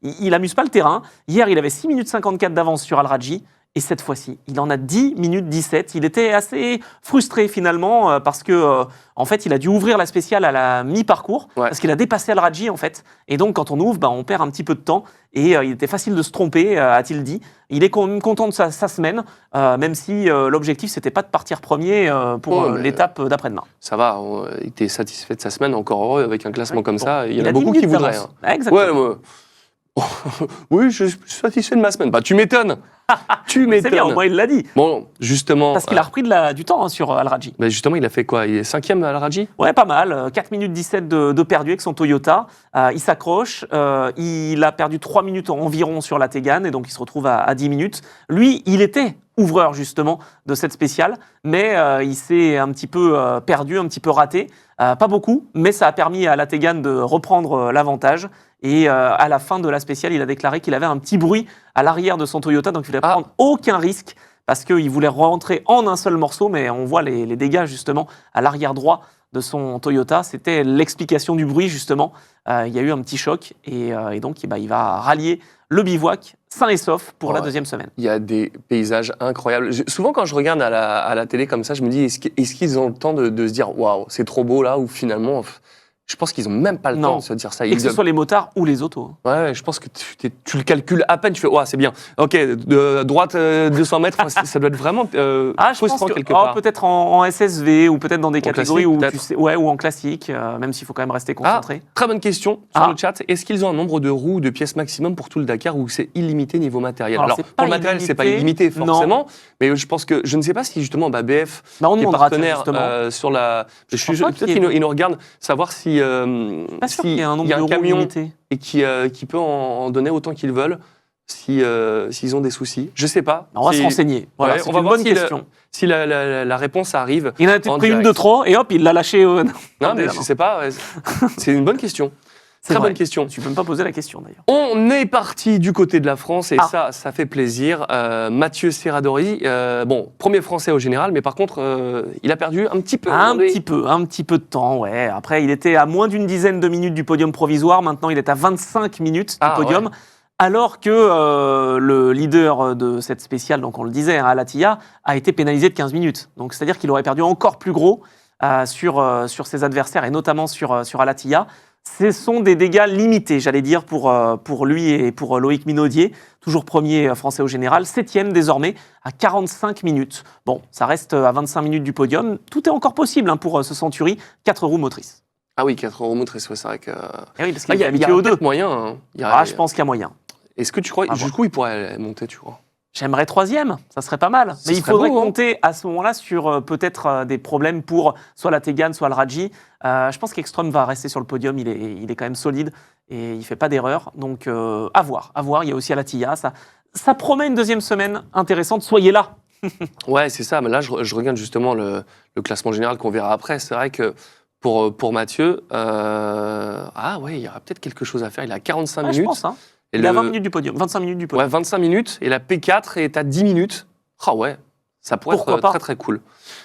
il amuse pas le terrain. Hier, il avait 6 minutes 54 d'avance sur Al-Rajhi. Et cette fois-ci, il en a 10 minutes 17. Il était assez frustré finalement parce que, en fait, il a dû ouvrir la spéciale à la mi-parcours parce qu'il a dépassé Al-Rajhi en fait. Et donc, quand on ouvre, on perd un petit peu de temps. Et il était facile de se tromper, a-t-il dit. Il est quand même content de sa semaine, même si l'objectif, c'était pas de partir premier pour l'étape d'après-demain. Ça va, il était satisfait de sa semaine, encore heureux avec un classement comme ça. Il y en a 10 beaucoup qui minutes voudraient. d'avance. Exactement. Oui, je suis satisfait de ma semaine. Tu m'étonnes. Tu m'étonnes. C'est bien, au moins il l'a dit. Bon, justement. Parce qu'il a repris du temps hein, sur Al-Rajhi. Justement, il a fait quoi? Il est 5e à Al-Rajhi? Ouais, pas mal. 4 minutes 17 de perdu avec son Toyota. Il s'accroche. Il a perdu 3 minutes environ sur la Tegane et donc il se retrouve à 10 minutes. Lui, il était ouvreur justement de cette spéciale, mais il s'est un petit peu perdu, un petit peu raté. Pas beaucoup, mais ça a permis à la Tegane de reprendre l'avantage. Et à la fin de la spéciale, il a déclaré qu'il avait un petit bruit à l'arrière de son Toyota, donc il ne voulait prendre aucun risque parce qu'il voulait rentrer en un seul morceau, mais on voit les dégâts justement à l'arrière droit de son Toyota. C'était l'explication du bruit justement. Il y a eu un petit choc et donc il va rallier le bivouac sain et sauf pour la deuxième semaine. Il y a des paysages incroyables. Souvent quand je regarde à la télé comme ça, je me dis est-ce qu'ils ont le temps de se dire waouh, c'est trop beau là, ou finalement Je pense qu'ils ont même pas le Non. temps de se dire ça. Et que ce soit les motards ou les autos. Ouais, je pense que tu le calcules à peine, tu fais, ouais, c'est bien. Ok, de droite 200 mètres, ça doit être vraiment Je pense frustrant que quelque part. peut-être en SSV ou peut-être dans des catégories classique, où peut-être. tu sais, ou en classique, même s'il faut quand même rester concentré. Très bonne question sur le chat. Est-ce qu'ils ont un nombre de roues, de pièces maximum pour tout le Dakar ou c'est illimité niveau matériel? Alors, Alors c'est pour pas le matériel, c'est pas illimité, illimité forcément, mais je pense que je ne sais pas si justement BF On qui est demandera partenaire justement. sur la. pense pas Peut-être qu'il y ait- qu'ils nous regardent savoir si Pas sûr si qu'il y ait un nombre de roues camion limité. et qui peut en donner autant qu'ils veulent s'ils ont des soucis. Je sais pas. On va se Si- renseigner. Voilà, Ouais, c'est on va une voir bonne si question. Si la réponse arrive. Il en a peut-être en pris une direct. de trop et hop, il l'a lâché. Non, mais je sais pas. Ouais, c'est une bonne question. C'est Très vrai. bonne question. Tu peux même pas poser la question d'ailleurs. On est parti du côté de la France et Ah. ça fait plaisir. Mathieu Serradori, bon, premier Français au général, mais par contre, il a perdu un petit peu. Un petit peu de temps, ouais. Après, il était à moins d'une dizaine de minutes du podium provisoire. Maintenant, il est à 25 minutes du podium. Ouais. Alors que le leader de cette spéciale, donc on le disait, Al-Attiyah, a été pénalisé de 15 minutes. Donc c'est-à-dire qu'il aurait perdu encore plus gros sur ses adversaires et notamment sur Al-Attiyah. Ce sont des dégâts limités, j'allais dire, pour lui et pour Loïc Minaudier, toujours premier français au général, 7e désormais, à 45 minutes. Bon, ça reste à 25 minutes du podium. Tout est encore possible pour ce Century, 4 roues motrices. Ah oui, 4 euros motrices, ouais, c'est vrai que. Et oui, parce Ah, qu'il il y est a habitué aux deux. peut-être moyen. Hein. Je pense qu'il y a moyen. Est-ce que tu crois À voir. jusqu'où il pourrait monter, tu crois? J'aimerais 3e, ça serait pas mal. Ce Mais il serait faudrait beau, hein. compter à ce moment-là sur peut-être des problèmes pour soit la Tegane, soit le Raji. Je pense qu'Ekström va rester sur le podium, il est quand même solide et il fait pas d'erreur. Donc à voir. Il y a aussi Al-Attiyah. Ça promet une deuxième semaine intéressante, soyez là. Ouais, c'est ça. Mais là, je regarde justement le classement général qu'on verra après. C'est vrai que pour Mathieu, ah ouais, il y aura peut-être quelque chose à faire. Il a 45 Ouais, je minutes. pense. Et Il a 20 minutes du podium, 25 minutes du podium. Ouais, 25 minutes. Et la P4 est à 10 minutes. Ah ouais, ça pourrait Pourquoi être pas. très très cool.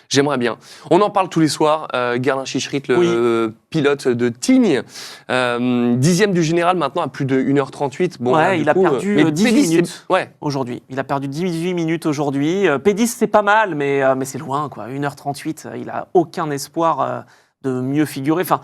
J'aimerais bien. On en parle tous les soirs. Gerlin Chichrit, le pilote de Tignes, 10e du général maintenant à plus de 1h38. Bon, Ouais, là, du il a coup, perdu mais 18 P10, minutes. Ouais. Aujourd'hui. Il a perdu 18 minutes aujourd'hui. P10, c'est pas mal, mais c'est loin, quoi. 1h38, il a aucun espoir de mieux figurer. Enfin,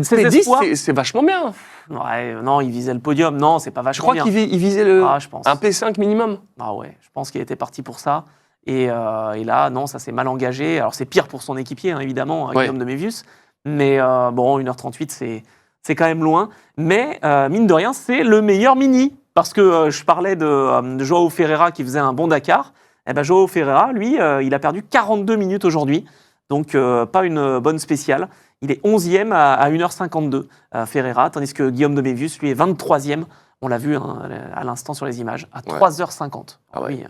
ses P10, espoirs... c'est vachement bien. Ouais, non, il visait le podium. Non, c'est pas Je vachement crois bien. qu'il visait Je pense. un P5 minimum. Ah ouais, je pense qu'il était parti pour ça. Et là, non, ça s'est mal engagé. Alors, c'est pire pour son équipier, hein, évidemment, Ouais. Guillaume de Mévius. Mais bon, 1h38, c'est quand même loin. Mais mine de rien, c'est le meilleur mini. Parce que je parlais de Joao Ferreira qui faisait un bon Dakar. Eh ben, Joao Ferreira, lui, il a perdu 42 minutes aujourd'hui. Donc, pas une bonne spéciale. Il est 11e à 1h52, Ferreira. Tandis que Guillaume de Mévius, lui, est 23e. On l'a vu à l'instant sur les images, à 3h50. Ah ouais. Oui,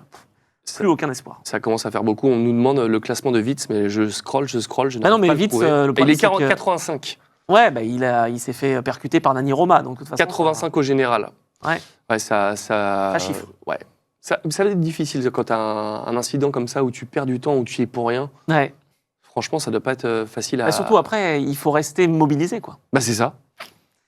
plus aucun espoir. Ça commence à faire beaucoup. On nous demande le classement de Witz, mais je scroll, je n'arrive Ah non, mais pas à le Witz, trouver. le Et il problème, est c'est que- 85. Ouais, bah, il s'est fait percuter par Nani Roma. Donc, de toute façon, 85 au général. Ouais. Ouais, ça chiffre. Ouais. Ça va être difficile quand tu as un incident comme ça où tu perds du temps, où tu y es pour rien. Ouais. Franchement, ça doit pas être facile à. Bah, surtout après, il faut rester mobilisé, quoi. Bah, c'est ça.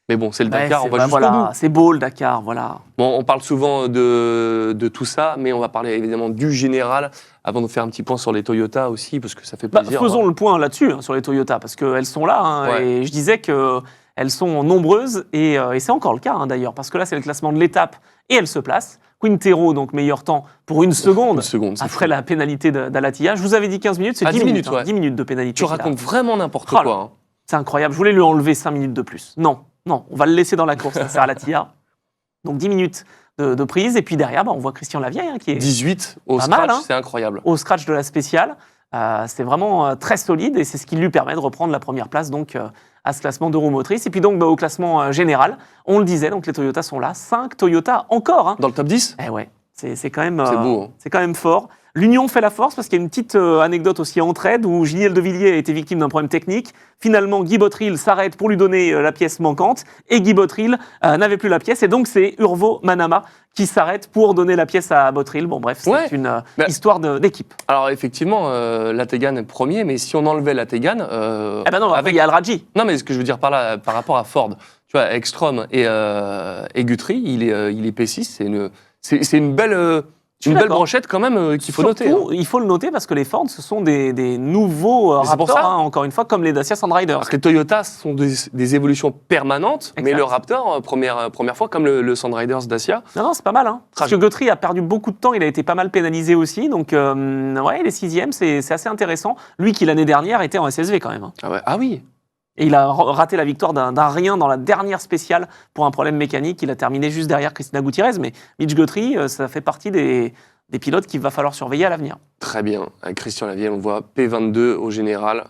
Mais bon, c'est le Ouais, Dakar, on va bah, jusqu'au voilà, bout. c'est beau le Dakar, voilà. Bon, on parle souvent de tout ça, mais on va parler évidemment du général avant de faire un petit point sur les Toyota aussi, parce que ça fait plaisir. Faisons le point là-dessus, sur les Toyota, parce qu'elles sont là. Ouais. Et je disais qu'elles sont nombreuses, et c'est encore le cas d'ailleurs, parce que là, c'est le classement de l'étape, et elles se placent. Quintero, donc meilleur temps pour une seconde, Une seconde, c'est après fou. la pénalité d'Al-Attiyah. Je vous avais dit 15 minutes, c'est 10 minutes. ouais. 10 minutes de pénalité. Tu qu'il a. racontes vraiment n'importe Oh là. quoi. Hein. C'est incroyable. Je voulais lui enlever 5 minutes de plus. Non, on va le laisser dans la course, ça sert à Al-Attiyah. Donc 10 minutes de prise. Et puis derrière, on voit Christian Lavieille qui est 18 au Pas scratch, mal, hein. c'est incroyable. au scratch de la spéciale. C'est vraiment très solide et c'est ce qui lui permet de reprendre la première place donc, à ce classement d'Euromotrice. Et puis donc au classement général, on le disait, donc les Toyota sont là. 5 Toyota encore. Hein. Dans le top 10 Eh ouais, c'est quand même C'est beau. Hein. c'est quand même fort. L'union fait la force parce qu'il y a une petite anecdote aussi en trade où Gilles Devilliers a été victime d'un problème technique. Finalement, Guy Bottril s'arrête pour lui donner la pièce manquante et Guy Bottril n'avait plus la pièce et donc c'est Urvo Manama qui s'arrête pour donner la pièce à Bottril. Bon bref, c'est Ouais. une Bah, histoire d'équipe. Alors effectivement, la Tegane est premier, mais si on enlevait la Tegane, Eh ben non, il y a Al Raji. Non, mais ce que je veux dire par là, par rapport à Ford, tu vois, Ekstrom et Guthrie, il est P6, c'est une belle. Une belle brochette quand même qu'il faut noter. Surtout, il faut le noter parce que les Ford, ce sont des nouveaux Mais c'est pour Raptor, ça. encore une fois, comme les Dacia Sandrider. Parce que les Toyota sont des évolutions permanentes, mais Exact. le Raptor, première fois, comme le Sandriders Dacia. Non, c'est pas mal. Hein. Parce que Guthrie a perdu beaucoup de temps, il a été pas mal pénalisé aussi. Donc, ouais, il est 6e, c'est assez intéressant. Lui qui, l'année dernière, était en SSV quand même. Hein. Ah, ouais. Ah oui. Et il a raté la victoire d'un rien dans la dernière spéciale pour un problème mécanique. Il a terminé juste derrière Christina Gutiérrez. Mais Mitch Guthrie, ça fait partie des pilotes qu'il va falloir surveiller à l'avenir. Très bien. Avec Christian Lavielle, on voit P22 au général.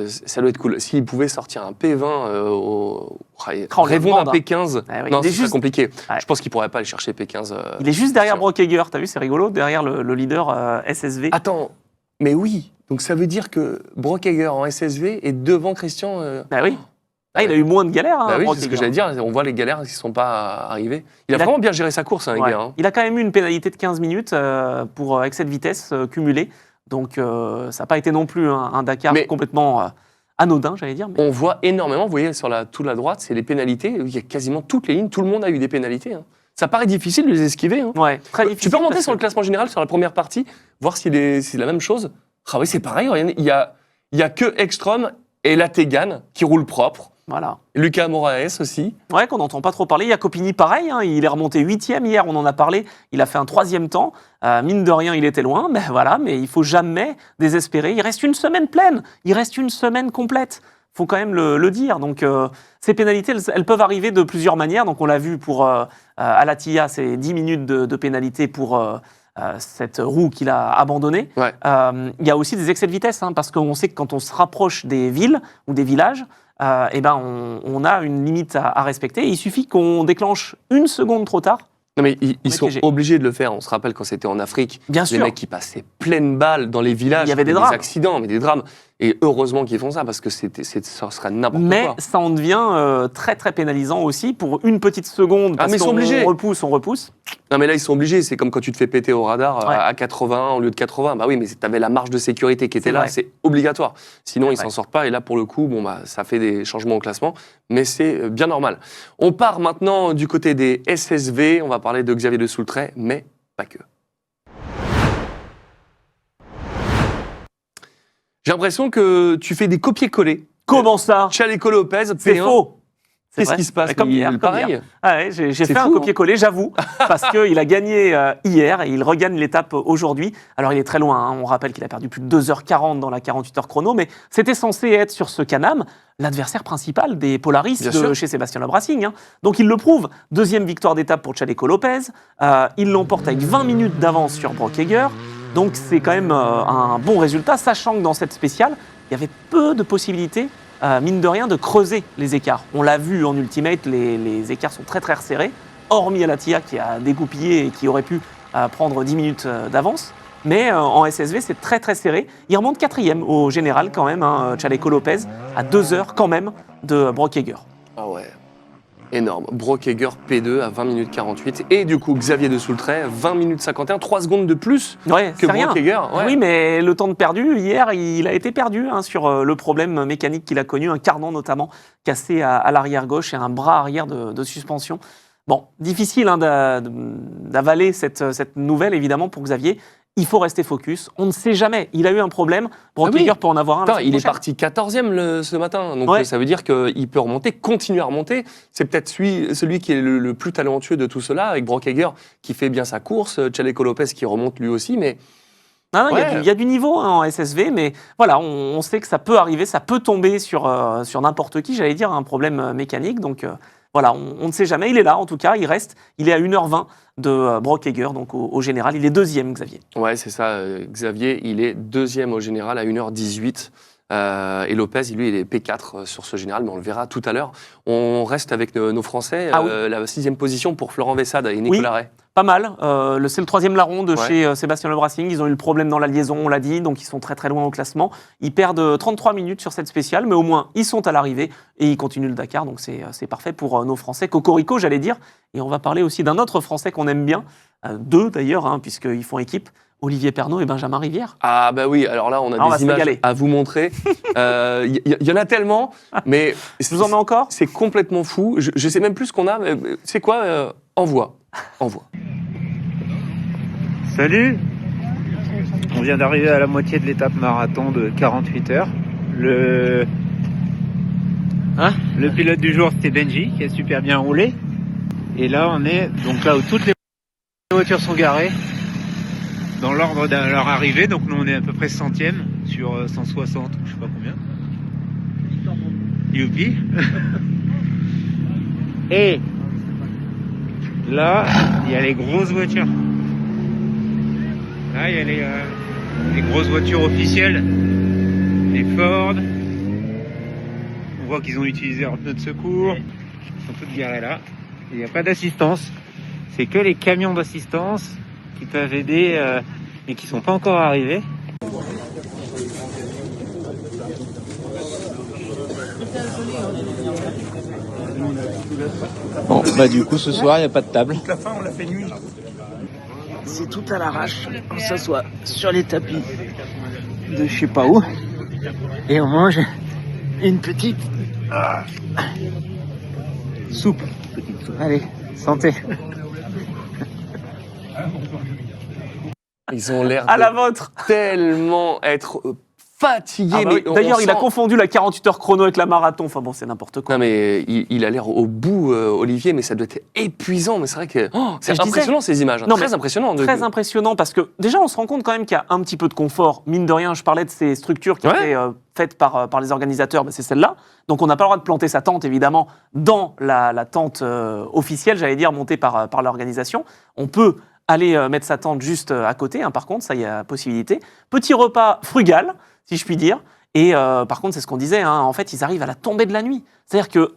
Ça doit être cool. S'il pouvait sortir un P20 rêvons d'un P15. Ah oui, Non, c'est juste... compliqué. Ouais. Je pense qu'il ne pourrait pas aller chercher P15. Il est juste derrière sûr. Brock Hager. T'as vu, c'est rigolo, derrière le leader SSV. Attends, mais oui. Donc ça veut dire que Brock Hager en SSV est devant Christian. Bah oui. Ah, il a eu moins de galères. Hein, Bah oui, Brock c'est ce que Hager. j'allais dire. On voit les galères qui ne sont pas arrivées. Il a vraiment bien géré sa course, hein, Ouais. Hager. Hein. Il a quand même eu une pénalité de 15 minutes pour excès de vitesse cumulé. Donc, ça n'a pas été non plus un Dakar complètement anodin, j'allais dire. Mais... On voit énormément, vous voyez, sur toute la droite, c'est les pénalités. Il y a quasiment toutes les lignes, tout le monde a eu des pénalités. Hein. Ça paraît difficile de les esquiver. Hein. Ouais, très difficile. Tu peux remonter sur le classement général, sur la première partie, voir si c'est la même chose. Ah oui, c'est pareil. Il y a que Ekstrom et la Tegan qui roulent propre. Voilà. Lucas Moraes aussi. Ouais, qu'on n'entend pas trop parler. Jacopini, pareil, hein, il est remonté 8e hier, on en a parlé. Il a fait un 3e temps. Mine de rien, il était loin, mais voilà, mais il ne faut jamais désespérer. Il reste une semaine pleine, il reste une semaine complète. Il faut quand même le dire. Donc, ces pénalités, elles peuvent arriver de plusieurs manières. Donc, on l'a vu pour Alatia, c'est 10 minutes de pénalité pour cette roue qu'il a abandonnée. Ouais. Il y a aussi des excès de vitesse, hein, parce qu'on sait que quand on se rapproche des villes ou des villages, eh ben on a une limite à respecter. Il suffit qu'on déclenche une seconde trop tard. Non mais ils sont piégé. obligés de le faire. On se rappelle quand c'était en Afrique, Bien les sûr. mecs qui passaient pleine balle dans les villages. Il y avait des drames. accidents, mais des drames. Et heureusement qu'ils font ça parce que ça serait n'importe Mais quoi. ça en devient très très pénalisant aussi pour une petite seconde. Ah, Parce mais ils sont obligés. on repousse. Non mais là ils sont obligés. C'est comme quand tu te fais péter au radar Ouais. à 80 au lieu de 80. Bah oui, mais t'avais la marge de sécurité qui était C'est là. vrai. C'est obligatoire. Sinon ils Ouais. s'en sortent pas. Et là pour le coup, bon bah ça fait des changements au classement, mais c'est bien normal. On part maintenant du côté des SSV. On va parler de Xavier de Soultret, mais pas que. J'ai l'impression que tu fais des copier-coller. Comment ça? Chaleco Lopez, C'est P1. faux. C'est Qu'est-ce vrai. qui se passe? Comme hier. Pareil. Ah ouais, j'ai C'est fait un fou, copier-coller, j'avoue, parce qu'il a gagné hier et il regagne l'étape aujourd'hui. Alors il est très loin, hein. On rappelle qu'il a perdu plus de 2h40 dans la 48 heures chrono, mais c'était censé être sur ce Can-Am l'adversaire principal des Polaris Bien sûr. chez Sébastien Loeb Racing. Hein. Donc il le prouve. Deuxième victoire d'étape pour Chaleco Lopez. Il l'emporte avec 20 minutes d'avance sur Brock Hager. Donc c'est quand même un bon résultat, sachant que dans cette spéciale, il y avait peu de possibilités, mine de rien, de creuser les écarts. On l'a vu en Ultimate, les écarts sont très très resserrés, hormis Alatia qui a dégoupillé et qui aurait pu prendre 10 minutes d'avance. Mais en SSV, c'est très très serré. Il remonte 4e au général quand même, hein, Chaleco Lopez, à 2 heures quand même de Brock Hager. Ah ouais. Énorme. Brock Hager P2 à 20 minutes 48. Et du coup, Xavier de Soultret, 20 minutes 51, 3 secondes de plus Ouais, que c'est rien. Brock Hager. Ouais. Oui, mais le temps de perdu, hier, il a été perdu hein, sur le problème mécanique qu'il a connu, un cardan notamment cassé à l'arrière gauche et un bras arrière de suspension. Bon, difficile hein, d'avaler cette nouvelle, évidemment, pour Xavier. Il faut rester focus. On ne sait jamais. Il a eu un problème. Brock Ah oui. Hager peut en avoir un. la Attends, semaine il est prochaine. parti 14e ce matin. Donc Ouais. ça veut dire qu'il peut remonter, continuer à remonter. C'est peut-être celui qui est le plus talentueux de tout cela, avec Brock Hager qui fait bien sa course, Chaleco Lopez qui remonte lui aussi. Mais Non, Ouais. il y a du niveau hein, en SSV, mais voilà, on sait que ça peut arriver, ça peut tomber sur n'importe qui, j'allais dire, un problème mécanique. Donc voilà, on ne sait jamais. Il est là, en tout cas, il reste. Il est à 1h20 de Brock Hager, donc au général. Il est 2e, Xavier. ouais, c'est ça. Xavier, il est 2e au général à 1h18. Et Lopez, lui, il est P4 sur ce général, mais on le verra tout à l'heure. On reste avec nos Français. Ah oui. La 6e position pour Florent Vessade et Nicolas Ray. Pas mal. C'est le 3e larron de Ouais. chez Sébastien Loeb Racing. Ils ont eu le problème dans la liaison, on l'a dit, donc ils sont très très loin au classement. Ils perdent 33 minutes sur cette spéciale, mais au moins ils sont à l'arrivée et ils continuent le Dakar, donc c'est parfait pour nos Français. Cocorico, j'allais dire. Et on va parler aussi d'un autre Français qu'on aime bien, deux d'ailleurs, hein, puisqu'ils font équipe, Olivier Pernot et Benjamin Rivière. Ah bah oui, alors là, on a Ah, on va des se images régaler. à vous montrer. Il y en a tellement, mais Je vous en mets encore. c'est complètement fou. Je sais même plus ce qu'on a. C'est quoi Envoie. Envoie. Salut! On vient d'arriver à la moitié de l'étape marathon de 48 heures. Le pilote du jour, c'était Benji, qui a super bien roulé. Et là, on est donc là où toutes les voitures sont garées, dans l'ordre de leur arrivée. Donc nous, on est à peu près 100e sur 160, je sais pas combien. Youpi! Et là, il y a les grosses voitures. Là, il y a les grosses voitures officielles, les Ford. On voit qu'ils ont utilisé leur pneu de secours. Ils sont toutes garées là. Il n'y a pas d'assistance. C'est que les camions d'assistance qui peuvent aider, mais qui sont pas encore arrivés. Bon, bah du coup, ce soir, il n'y a pas de table. La fin, on l'a fait nuit. C'est tout à l'arrache. On s'assoit sur les tapis de je sais pas où. Et on mange une petite soupe. Allez, santé. Ils ont l'air À de la vôtre. tellement être fatigués. Ah bah oui. mais D'ailleurs, il a sent- confondu la 48 heures chrono avec la marathon. Enfin bon, c'est n'importe quoi. Non mais il a l'air au bout, Olivier, mais ça doit être épuisant. Mais c'est vrai que c'est je disais- impressionnant ces images, hein. Non, Très mais impressionnant. Très impressionnant parce que déjà on se rend compte quand même qu'il y a un petit peu de confort. Mine de rien, je parlais de ces structures qui Ouais. étaient faites par les organisateurs, c'est celle-là. Donc on n'a pas le droit de planter sa tente évidemment dans la tente officielle, j'allais dire, montée par l'organisation. On peut aller mettre sa tente juste à côté, hein, par contre, ça y a possibilité. Petit repas frugal, si je puis dire. Et par contre, c'est ce qu'on disait, hein, en fait, ils arrivent à la tombée de la nuit. C'est-à-dire que,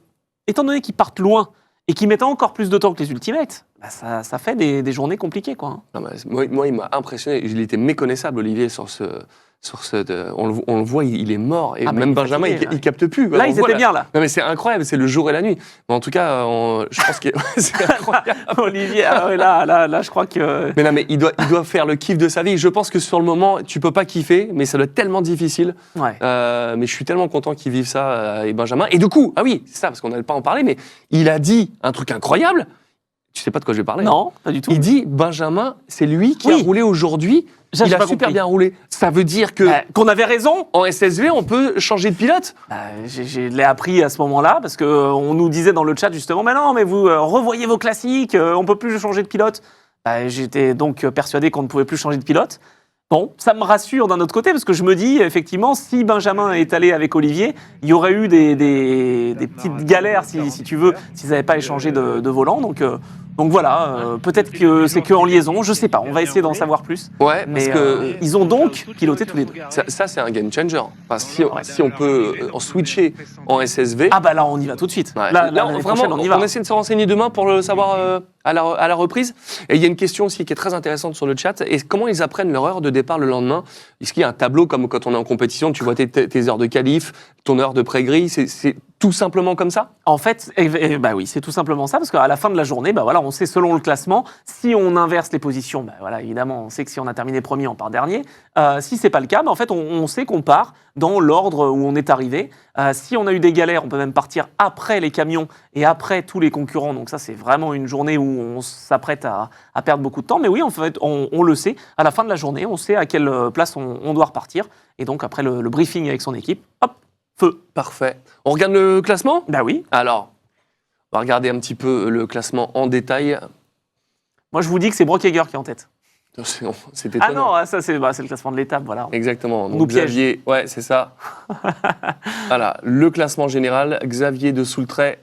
étant donné qu'ils partent loin et qu'ils mettent encore plus de temps que les ultimates, bah, ça fait des journées compliquées, quoi. Hein. Non, mais moi, il m'a impressionné. Il était méconnaissable, Olivier, sur ce. On le voit, il est mort. Et Ah, mais même il est Benjamin, fatigué, il capte plus. Là, On ils voit, étaient bien, là. Non, mais c'est incroyable, c'est le jour et la nuit. Mais en tout cas, je pense que c'est incroyable. Olivier, ah ouais, là, je crois que... Mais non, mais il doit faire le kiff de sa vie. Je pense que sur le moment, tu peux pas kiffer, mais ça doit être tellement difficile. Ouais. Mais je suis tellement content qu'ils vivent ça, et Benjamin. Et du coup, ah oui, c'est ça, parce qu'on n'allait pas en parler, mais il a dit un truc incroyable. Tu sais pas de quoi je vais parler? Non, pas du tout. Il dit, Benjamin, c'est lui qui Oui. a roulé aujourd'hui. Ça, Il j'ai a pas super compris. bien roulé. Ça veut dire que Qu'on avait raison. en SSV, on peut changer de pilote. Bah, je l'ai appris à ce moment-là, parce qu'on nous disait dans le chat justement, mais non, mais vous revoyez vos classiques, on peut plus changer de pilote. Bah, j'étais donc persuadé qu'on ne pouvait plus changer de pilote. Bon, ça me rassure d'un autre côté, parce que je me dis, effectivement, si Benjamin est allé avec Olivier, il y aurait eu des petites galères, si tu veux, s'ils n'avaient pas échangé de volant. Donc voilà, peut-être que c'est que en liaison, je sais pas, on va essayer d'en savoir plus. Ouais, parce Mais que ils ont donc piloté tous les deux. ça, c'est un game changer. Parce que si on peut en switcher en SSV. Ah bah là, on y va tout de suite. Ouais. Là, Là, l'année vraiment, prochaine, on y va. on essaie de se renseigner demain pour le savoir à la reprise. Et il y a une question aussi qui est très intéressante sur le chat. Et comment ils apprennent leur heure de départ le lendemain? Est-ce qu'il y a un tableau comme quand on est en compétition, tu vois tes heures de qualif, ton heure de pré-grille, c'est tout simplement comme ça? En fait, bah oui, c'est tout simplement ça, parce qu'à la fin de la journée, bah voilà, on sait selon le classement, si on inverse les positions, bah voilà, évidemment, on sait que si on a terminé premier, on part dernier. Si c'est pas le cas, bah en fait, on sait qu'on part dans l'ordre où on est arrivé. Si on a eu des galères, on peut même partir après les camions et après tous les concurrents. Donc ça, c'est vraiment une journée où on s'apprête à perdre beaucoup de temps. Mais oui, en fait, on le sait. À la fin de la journée, on sait à quelle place on doit repartir. Et donc après le briefing avec son équipe, hop, feu. Parfait. On regarde le classement? Bah oui. Alors, on va regarder un petit peu le classement en détail. Moi, je vous dis que c'est Brock Hager qui est en tête. C'était Ah non, ça c'est le classement de l'étape, voilà. Exactement. Nous Donc, piège. Xavier, ouais, c'est ça. Voilà, le classement général. Xavier de Soultray,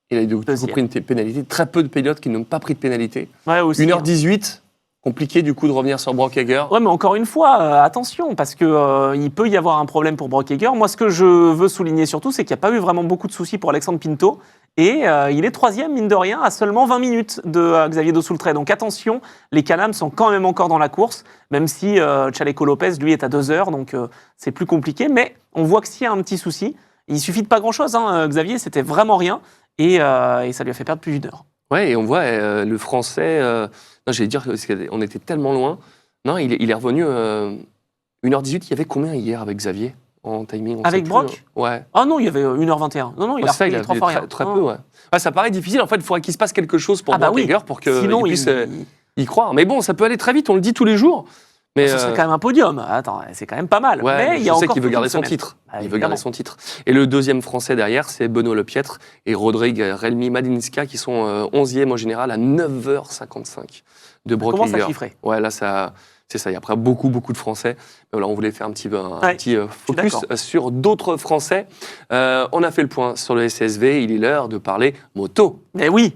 il a eu Deuxième. pris une pénalité. Très peu de pilotes qui n'ont pas pris de pénalité. Ouais, aussi. 1h18, compliqué du coup de revenir sur Brock Hager. Ouais, mais encore une fois, attention, parce que il peut y avoir un problème pour Brock Hager. Moi, ce que je veux souligner surtout, c'est qu'il n'y a pas eu vraiment beaucoup de soucis pour Alexandre Pinto. Et il est troisième, mine de rien, à seulement 20 minutes de Xavier de Soultray. Donc attention, les Can-Am sont quand même encore dans la course, même si Chaleco Lopez, lui, est à 2 heures, donc c'est plus compliqué. Mais on voit que s'il y a un petit souci, il suffit de pas grand-chose. Hein. Xavier, c'était vraiment rien, et ça lui a fait perdre plus d'une heure. Ouais, et on voit le français. Non, j'allais dire qu'on était tellement loin. Non, il est revenu 1h18. Il y avait combien hier avec Xavier en timing? On Avec sait Brock plus, hein. Ouais. Ah non, il y avait 1h21. Non, non, il a ça, repris il a 3 fait fois rien. très peu, ouais. Ouais, ça paraît difficile. En fait, il faudrait qu'il se passe quelque chose pour Ah bah Brock oui. Hager pour qu'il Sinon, puisse. y croire. Mais bon, ça peut aller très vite, on le dit tous les jours. Mais Ce serait quand même un podium. Attends, c'est quand même pas mal. ouais, mais il y a je sais encore qu'il veut toute garder une son semaine. titre. Ah, Il veut évidemment. garder son titre. Et le deuxième Français derrière, c'est Benoît Lepiètre et Rodrigue Relmi Madinska qui sont 11e au général à 9h55 de Comment ça Brockheimer. chiffrer? Ouais, là, c'est ça. Il y a après beaucoup de Français. Mais voilà, on voulait faire un petit focus d'accord. sur d'autres Français. On a fait le point sur le SSV. Il est l'heure de parler moto. Mais oui.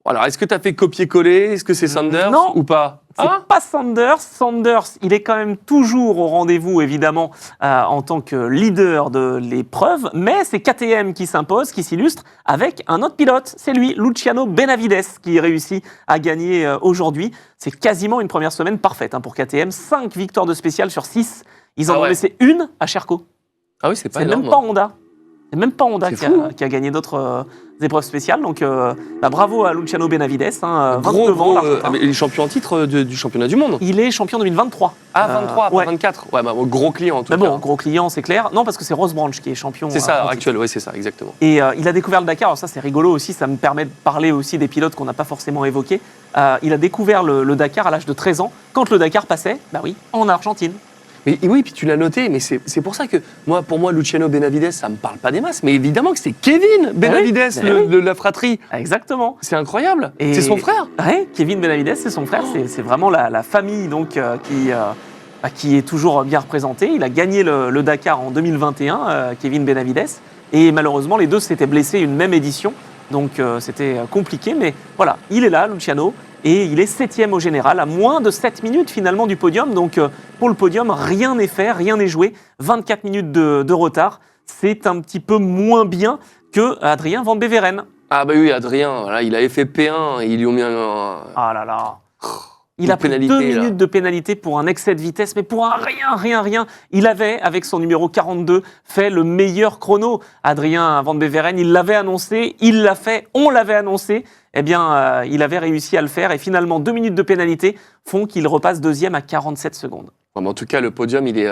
Alors, est-ce que tu as fait copier-coller? Est-ce que c'est Sanders Non. ou pas? C'est pas Sanders. Sanders, il est quand même toujours au rendez-vous, évidemment, en tant que leader de l'épreuve. Mais c'est KTM qui s'impose, qui s'illustre avec un autre pilote. C'est lui, Luciano Benavides, qui réussit à gagner aujourd'hui. C'est quasiment une première semaine parfaite pour KTM. 5 victoires de spécial sur 6. Ils en ont laissé une à Sherco. Ah oui, c'est pas C'est énorme. même pas Honda. C'est même pas Honda C'est qui, fou, qui a gagné d'autres épreuves spéciales. Donc, bravo à Luciano Benavides. 29 ans, Gros, l'Argentin. mais il est champion en titre du championnat du monde. Il est champion 2023. Ah, 23, pas ouais. 24. Ouais, bah, gros client en tout Mais cas. bon, gros client, c'est clair. Non, parce que c'est Rose Branch qui est champion. C'est ça, à l'heure en actuelle, oui, c'est ça, exactement. Et il a découvert le Dakar. Alors ça, c'est rigolo aussi. Ça me permet de parler aussi des pilotes qu'on n'a pas forcément évoqués. Il a découvert le Dakar à l'âge de 13 ans, quand le Dakar passait, bah oui, en Argentine. Mais oui, puis tu l'as noté, mais c'est pour ça que pour moi, Luciano Benavides, ça me parle pas des masses. Mais évidemment que c'est Kevin Benavides, oui. de la fratrie. Exactement. C'est incroyable. Et- C'est son frère. Ouais, Kevin Benavides, c'est son frère. C'est vraiment la famille donc, qui est toujours bien représentée. Il a gagné le Dakar en 2021, Kevin Benavides. Et malheureusement, les deux s'étaient blessés une même édition. Donc c'était compliqué. Mais voilà, il est là, Luciano. Et il est 7e au général, à moins de 7 minutes finalement du podium. Donc pour le podium, rien n'est fait, rien n'est joué. 24 minutes de retard. C'est un petit peu moins bien que Adrien Van Beveren. Ah bah oui, Adrien, voilà, il avait fait P1, et ils lui ont mis Ah là là. Il Une a pris pénalité, 2 là. minutes de pénalité pour un excès de vitesse, mais pour un rien. Il avait, avec son numéro 42, fait le meilleur chrono. Adrien Van Beveren, il l'avait annoncé, il l'a fait, on l'avait annoncé. Eh bien, il avait réussi à le faire. Et finalement, 2 minutes de pénalité font qu'il repasse deuxième à 47 secondes. Ouais, mais en tout cas, le podium, il est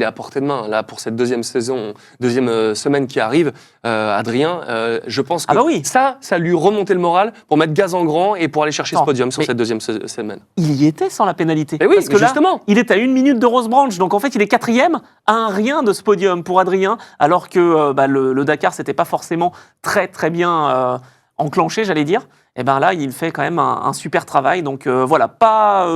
à portée de main. Là, pour cette deuxième semaine qui arrive, Adrien, je pense que Ah bah oui. ça lui remontait le moral pour mettre gaz en grand et pour aller chercher Non, ce podium sur mais- cette deuxième semaine. Il y était sans la pénalité. Eh oui, Parce que mais là, justement. il est à 1 minute de Rose Branch. Donc en fait, il est 4e à un rien de ce podium pour Adrien, alors que le Dakar, c'était pas forcément très bien enclenché, j'allais dire. Et bien là, il fait quand même un super travail. Donc voilà, pas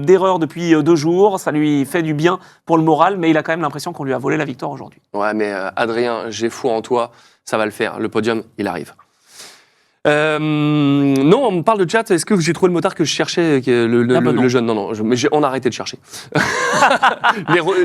d'erreur depuis 2 jours. Ça lui fait du bien pour le moral, mais il a quand même l'impression qu'on lui a volé la victoire aujourd'hui. Ouais, mais Adrien, j'ai foi en toi, ça va le faire. Le podium, il arrive. Non, on me parle de chat. Est-ce que j'ai trouvé le motard que je cherchais, le jeune? Non, mais on a arrêté de chercher.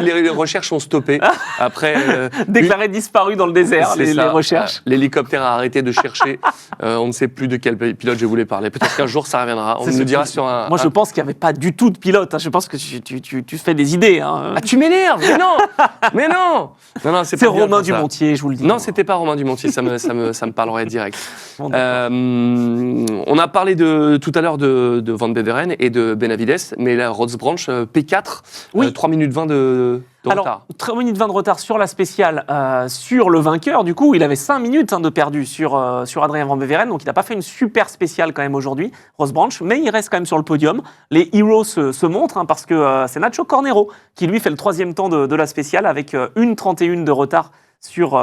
les recherches sont stoppées. Après, Déclaré disparu dans le désert, c'est les ça. recherches. L'hélicoptère a arrêté de chercher. On ne sait plus de quel pilote je voulais parler. Peut-être qu'un jour ça reviendra. On C'est me ce le dira que- sur un. Moi, je pense qu'il n'y avait pas du tout de pilote. Je pense que tu fais des idées. Ah, tu m'énerves. Mais non. Mais non. Non, C'est pas bien Romain comme ça. Dumontier, je vous le dis. Non, c'était pas Romain Dumontier. Ça me parlerait direct. Bon, d'accord. On a parlé tout à l'heure de Van Beveren et de Benavides, mais la Rhodes Branch P4, Oui. 3 minutes 20 de retard. Alors, 3 minutes 20 de retard sur la spéciale, sur le vainqueur. Du coup, il avait 5 minutes de perdu sur Adrien Van Beveren. Donc, il n'a pas fait une super spéciale quand même aujourd'hui, Rose Branch, mais il reste quand même sur le podium. Les Heroes se montrent parce que c'est Nacho Cornero qui, lui, fait le 3e temps de la spéciale avec 1:31 de retard sur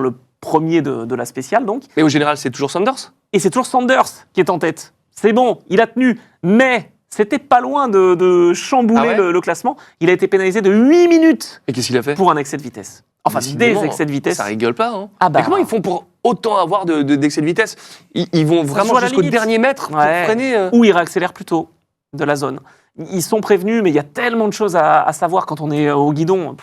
le premier de la spéciale. Donc. Mais au général, c'est toujours Sanders. Et c'est toujours Sanders qui est en tête. C'est bon, il a tenu, mais c'était pas loin de chambouler Ah ouais le classement. Il a été pénalisé de 8 minutes Et qu'est-ce qu'il a fait? pour un excès de vitesse. Enfin, Décidément, des excès de vitesse. Ça rigole pas. Hein. Ah bah. Mais comment ils font pour autant avoir d'excès de vitesse? Ils vont Ça vraiment joue à la jusqu'au limite. dernier mètre pour Ouais. freiner. Ou il réaccélère plus tôt de la zone. Ils sont prévenus, mais il y a tellement de choses à savoir quand on est au guidon.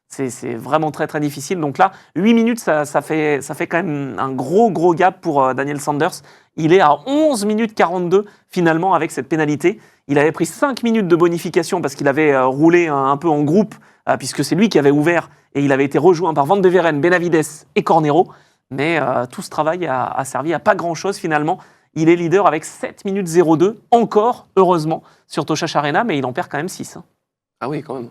C'est vraiment très difficile. Donc là, 8 minutes, ça fait quand même un gros gap pour Daniel Sanders. Il est à 11 minutes 42 finalement avec cette pénalité. Il avait pris 5 minutes de bonification parce qu'il avait roulé un peu en groupe, puisque c'est lui qui avait ouvert et il avait été rejoint par Van Beveren, Benavides et Cornero. Mais tout ce travail a servi à pas grand-chose finalement. Il est leader avec 7 minutes 02, encore, heureusement, sur Toshach Arena, mais il en perd quand même 6. Ah oui, quand même.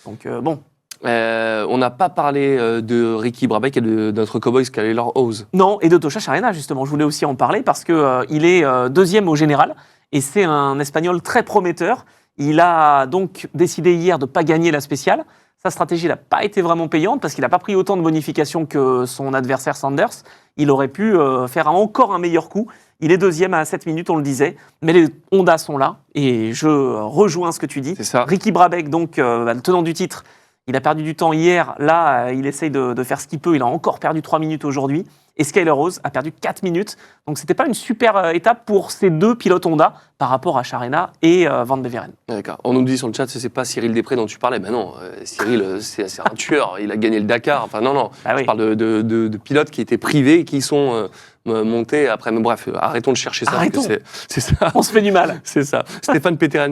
Donc bon. On n'a pas parlé de Ricky Brabec et de notre cowboy Skyler Hawes. Non, et de Tosha Charena, justement. Je voulais aussi en parler parce qu'il est deuxième au général et c'est un Espagnol très prometteur. Il a donc décidé hier de ne pas gagner la spéciale. Sa stratégie n'a pas été vraiment payante parce qu'il n'a pas pris autant de bonifications que son adversaire Sanders. Il aurait pu faire encore un meilleur coup. Il est deuxième à 7 minutes, on le disait. Mais les Honda sont là et je rejoins ce que tu dis. C'est ça. Ricky Brabec, donc le tenant du titre, il a perdu du temps hier. Là, il essaye de faire ce qu'il peut. Il a encore perdu 3 minutes aujourd'hui. Et Skyler Hawes a perdu 4 minutes. Donc, ce n'était pas une super étape pour ces deux pilotes Honda par rapport à Charena et Van Beveren. D'accord. On nous dit sur le chat, c'est pas Cyril Després dont tu parlais. Ben non, Cyril, c'est un tueur. Il a gagné le Dakar. Enfin, non. Ah oui. Je parle de pilotes qui étaient privés et qui sont montés après. Mais bref, arrêtons de chercher ça. Arrêtons. Parce que c'est ça. On se fait du mal. C'est ça. Stéphane Péteran,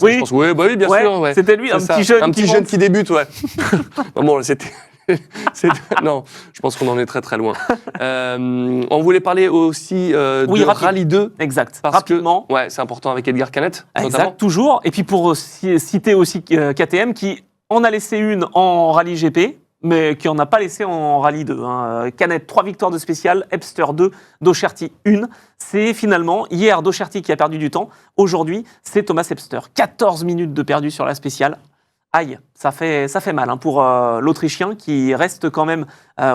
Oui. je pense. Oui, bah oui, bien sûr. Ouais. C'était lui, C'est un ça. petit jeune. Un petit qui jeune monte. qui débute, ouais. Non, bon, non, je pense qu'on en est très très loin. On voulait parler aussi de rapide. Rallye 2. Exact. Parce Rapidement. que, ouais, c'est important avec Edgar Canet, notamment. Exact, toujours. Et puis pour citer aussi KTM qui en a laissé une en rallye GP, mais qui en a pas laissé en rallye 2. Canet, 3 victoires de spécial, Hebster 2, Docherty 1. C'est finalement hier Docherty qui a perdu du temps. Aujourd'hui, c'est Thomas Hebster. 14 minutes de perdu sur la spéciale. Aïe, ça fait mal pour l'Autrichien qui reste quand même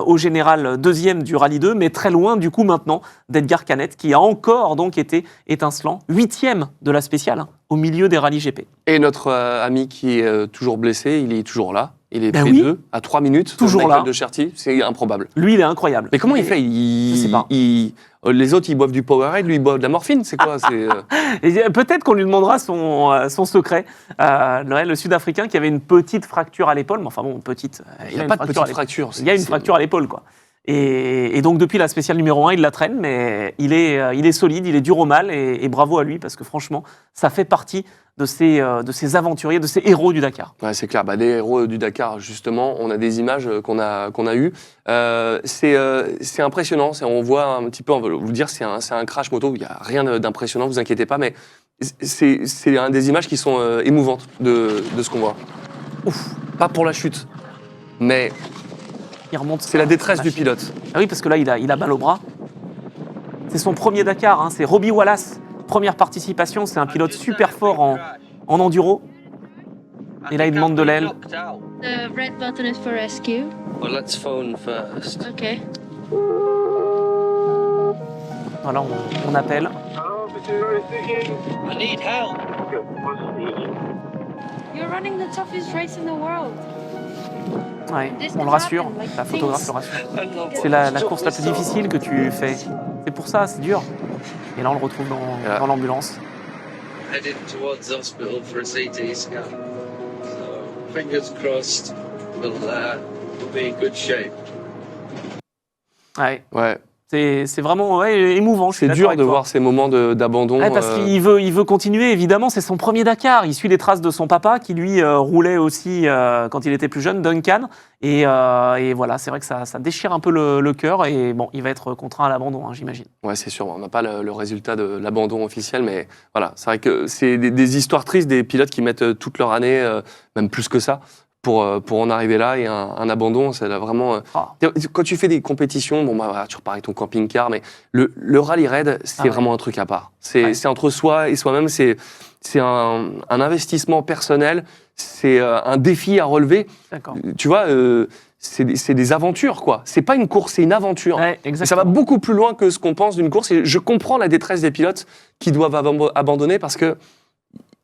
au général deuxième du Rallye 2, mais très loin du coup maintenant d'Edgar Canet qui a encore donc été étincelant, 8e de la spéciale au milieu des rallyes GP. Et notre ami qui est toujours blessé, il est toujours là. Il est Ben oui. P2 à 3 minutes. Toujours là. De Cherty, c'est improbable. Lui, il est incroyable. Mais comment il fait Je sais pas. Les autres, ils boivent du Powerade, lui, il boit de la morphine. C'est quoi Et peut-être qu'on lui demandera son secret. Le Sud-Africain qui avait une petite fracture à l'épaule, mais enfin bon, petite. Il n'y a pas de petite fracture. Il y a une fracture à l'épaule, quoi. Et donc, depuis la spéciale numéro 1, il la traîne, mais il est solide, il est dur au mal, et bravo à lui, parce que franchement, ça fait partie de ces aventuriers, de ces héros du Dakar. Ouais, c'est clair. Des héros du Dakar, justement, on a des images qu'on a eues. C'est impressionnant. On voit un petit peu, on va vous dire, c'est un crash moto. Il n'y a rien d'impressionnant, vous inquiétez pas, mais c'est des images qui sont émouvantes de ce qu'on voit. Ouf, pas pour la chute, mais Il remonte. c'est la détresse du pilote. Ah oui, parce que là, il a balle au bras. C'est son premier Dakar, c'est Robbie Wallace. Première participation, c'est un pilote super fort en enduro. Et là, il demande de l'aile. The red button is for rescue. Well, let's phone first. Okay. Voilà, on appelle. I need help. You're running the toughest race in the world. Ouais, This on le can rassure, happen, like la photographe le rassure. I love C'est la course la plus difficile que tu fais. C'est pour ça, c'est dur. Et là, on le retrouve dans l'ambulance. Headed towards hospital for a CT scan. So, fingers crossed, we'll be in good shape. Ouais, Ouais. c'est vraiment émouvant. je suis C'est d'accord dur avec de toi. voir ces moments d'abandon. Ouais, parce qu'il veut continuer, évidemment, c'est son premier Dakar. Il suit les traces de son papa qui, lui, roulait aussi quand il était plus jeune, Duncan. Et voilà, c'est vrai que ça déchire un peu le cœur. Et bon, il va être contraint à l'abandon, j'imagine. Ouais, c'est sûr. On n'a pas le résultat de l'abandon officiel, mais voilà, c'est vrai que c'est des histoires tristes des pilotes qui mettent toute leur année, même plus que ça, pour en arriver là. Et un abandon, c'est vraiment. Quand tu fais des compétitions, voilà, tu repars avec ton camping-car, mais le rallye raid, c'est vraiment un truc à part. C'est entre soi et soi-même. C'est un investissement personnel. C'est un défi à relever. D'accord. Tu vois, c'est des aventures, quoi. C'est pas une course, c'est une aventure. Ouais, Et exactement. ça va beaucoup plus loin que ce qu'on pense d'une course. Et je comprends la détresse des pilotes qui doivent abandonner parce que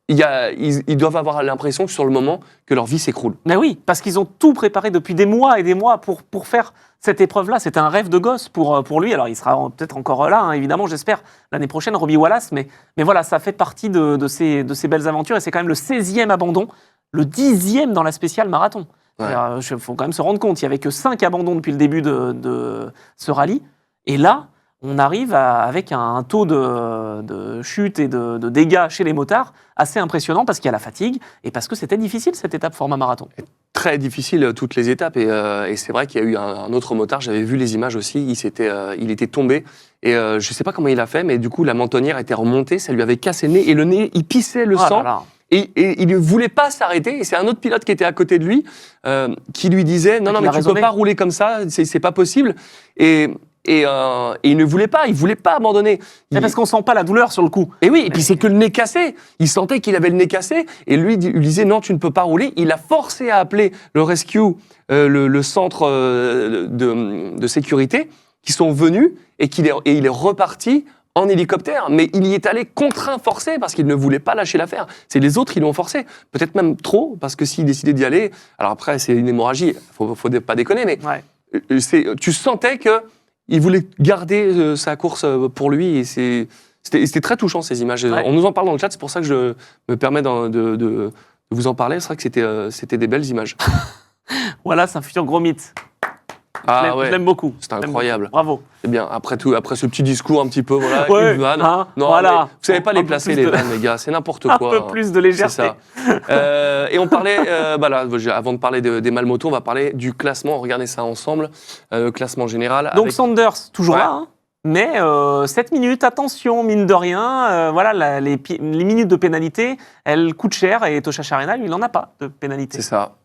ils doivent avoir l'impression que sur le moment que leur vie s'écroule. Mais oui, parce qu'ils ont tout préparé depuis des mois et des mois pour faire cette épreuve-là. C'était un rêve de gosse pour lui. Alors, il sera peut-être encore là, évidemment, j'espère, l'année prochaine, Robbie Wallace. Mais voilà, ça fait partie de ces belles aventures. Et c'est quand même le 16e abandon, le 10e dans la spéciale marathon. Ouais. Il faut quand même se rendre compte, il n'y avait que 5 abandons depuis le début de ce rallye. Et là, on arrive avec un taux de chute et de dégâts chez les motards assez impressionnant parce qu'il y a la fatigue et parce que c'était difficile cette étape format marathon. Très difficile toutes les étapes et c'est vrai qu'il y a eu un autre motard, j'avais vu les images aussi, il était tombé et je sais pas comment il a fait, mais du coup la mentonnière était remontée, ça lui avait cassé le nez et le nez il pissait le sang. Là là. Et il ne voulait pas s'arrêter. Et c'est un autre pilote qui était à côté de lui qui lui disait non, Qui mais l'a tu raisonné. peux pas rouler comme ça, c'est pas possible. Et il ne voulait pas, abandonner. C'est parce qu'on sent pas la douleur sur le coup. Et oui, et puis c'est que le nez cassé. Il sentait qu'il avait le nez cassé. Et lui lui disait non, tu ne peux pas rouler. Il a forcé à appeler le rescue, le centre de sécurité, qui sont venus et il est reparti en hélicoptère, mais il y est allé contraint, forcé, parce qu'il ne voulait pas lâcher l'affaire. C'est les autres qui l'ont forcé, peut-être même trop, parce que s'il décidait d'y aller, alors après c'est une hémorragie, faut pas déconner, mais Ouais. tu sentais qu'il voulait garder sa course pour lui, et c'était très touchant ces images. Ouais. On nous en parle dans le chat, c'est pour ça que je me permets de vous en parler. C'est vrai que c'était des belles images. Voilà, c'est un futur gros mythe. Je l'aime beaucoup. C'est incroyable. Bravo. C'est bien. Après ce petit discours un petit peu, voilà, Ouais, une vanne. hein, Non, voilà. mais vous savez pas Un les peu placer plus les de- vannes, les gars. C'est n'importe Un quoi. peu plus de légèreté. C'est ça. Et on parlait, avant de parler des Malmoto, on va parler du classement. Regardez ça ensemble. Classement général. Donc avec- Sanders, toujours Ouais. là, hein. Mais 7 minutes, attention, mine de rien, voilà, les minutes de pénalité, elles coûtent cher, et Tosha Charena, lui, il n'en a pas de pénalité. C'est ça.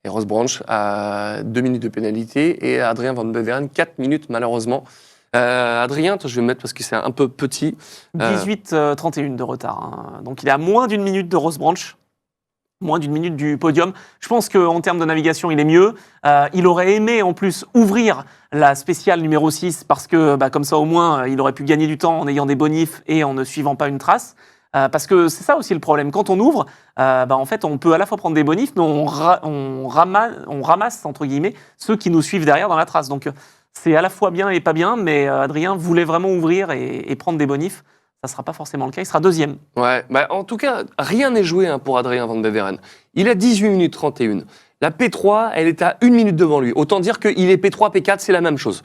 Et Ross Branch a 2 minutes de pénalité et Adrien Van Beveren 4 minutes malheureusement. Adrien, je vais me mettre parce que c'est un peu petit. 18-31 de retard. Hein. Donc il est à moins d'une minute de Ross Branch, moins d'une minute du podium. Je pense qu'en termes de navigation, il est mieux. Il aurait aimé en plus ouvrir la spéciale numéro 6 parce que comme ça au moins il aurait pu gagner du temps en ayant des bonifs et en ne suivant pas une trace. Parce que c'est ça aussi le problème. Quand on ouvre, en fait, on peut à la fois prendre des bonifs, mais on ramasse, entre guillemets, ceux qui nous suivent derrière dans la trace. Donc, c'est à la fois bien et pas bien, mais Adrien voulait vraiment ouvrir et prendre des bonifs. Ça ne sera pas forcément le cas. Il sera deuxième. Ouais, en tout cas, rien n'est joué pour Adrien Van Beveren. Il a 18 minutes 31. La P3, elle est à 1 minute devant lui. Autant dire qu'il est P3, P4, c'est la même chose.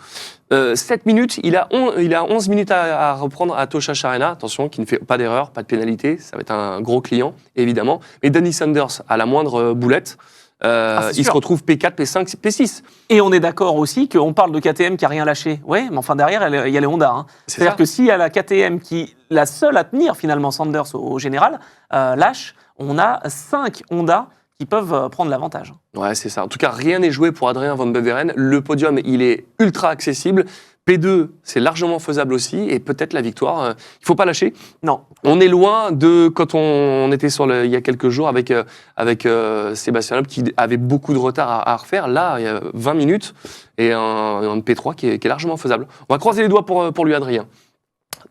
7 minutes, il a 11 minutes à reprendre à Tosha Charena. Attention, qui ne fait pas d'erreur, pas de pénalité. Ça va être un gros client, évidemment. Mais Danny Sanders, à la moindre boulette, c'est il sûr. se retrouve P4, P5, P6. Et on est d'accord aussi qu'on parle de KTM qui n'a rien lâché. Oui, mais enfin derrière, il y a les Honda. Hein. C'est C'est-à-dire ça. que s'il y a la KTM qui, la seule à tenir finalement Sanders au général, lâche, on a 5 Honda qui peuvent prendre l'avantage. Ouais, c'est ça. En tout cas, rien n'est joué pour Adrien Van Beveren. Le podium, il est ultra accessible. P2, c'est largement faisable aussi. Et peut-être la victoire. Il ne faut pas lâcher. Non. On est loin de quand on était il y a quelques jours avec Sébastien Loeb qui avait beaucoup de retard à refaire. Là, il y a 20 minutes et un P3 qui est largement faisable. On va croiser les doigts pour lui, Adrien.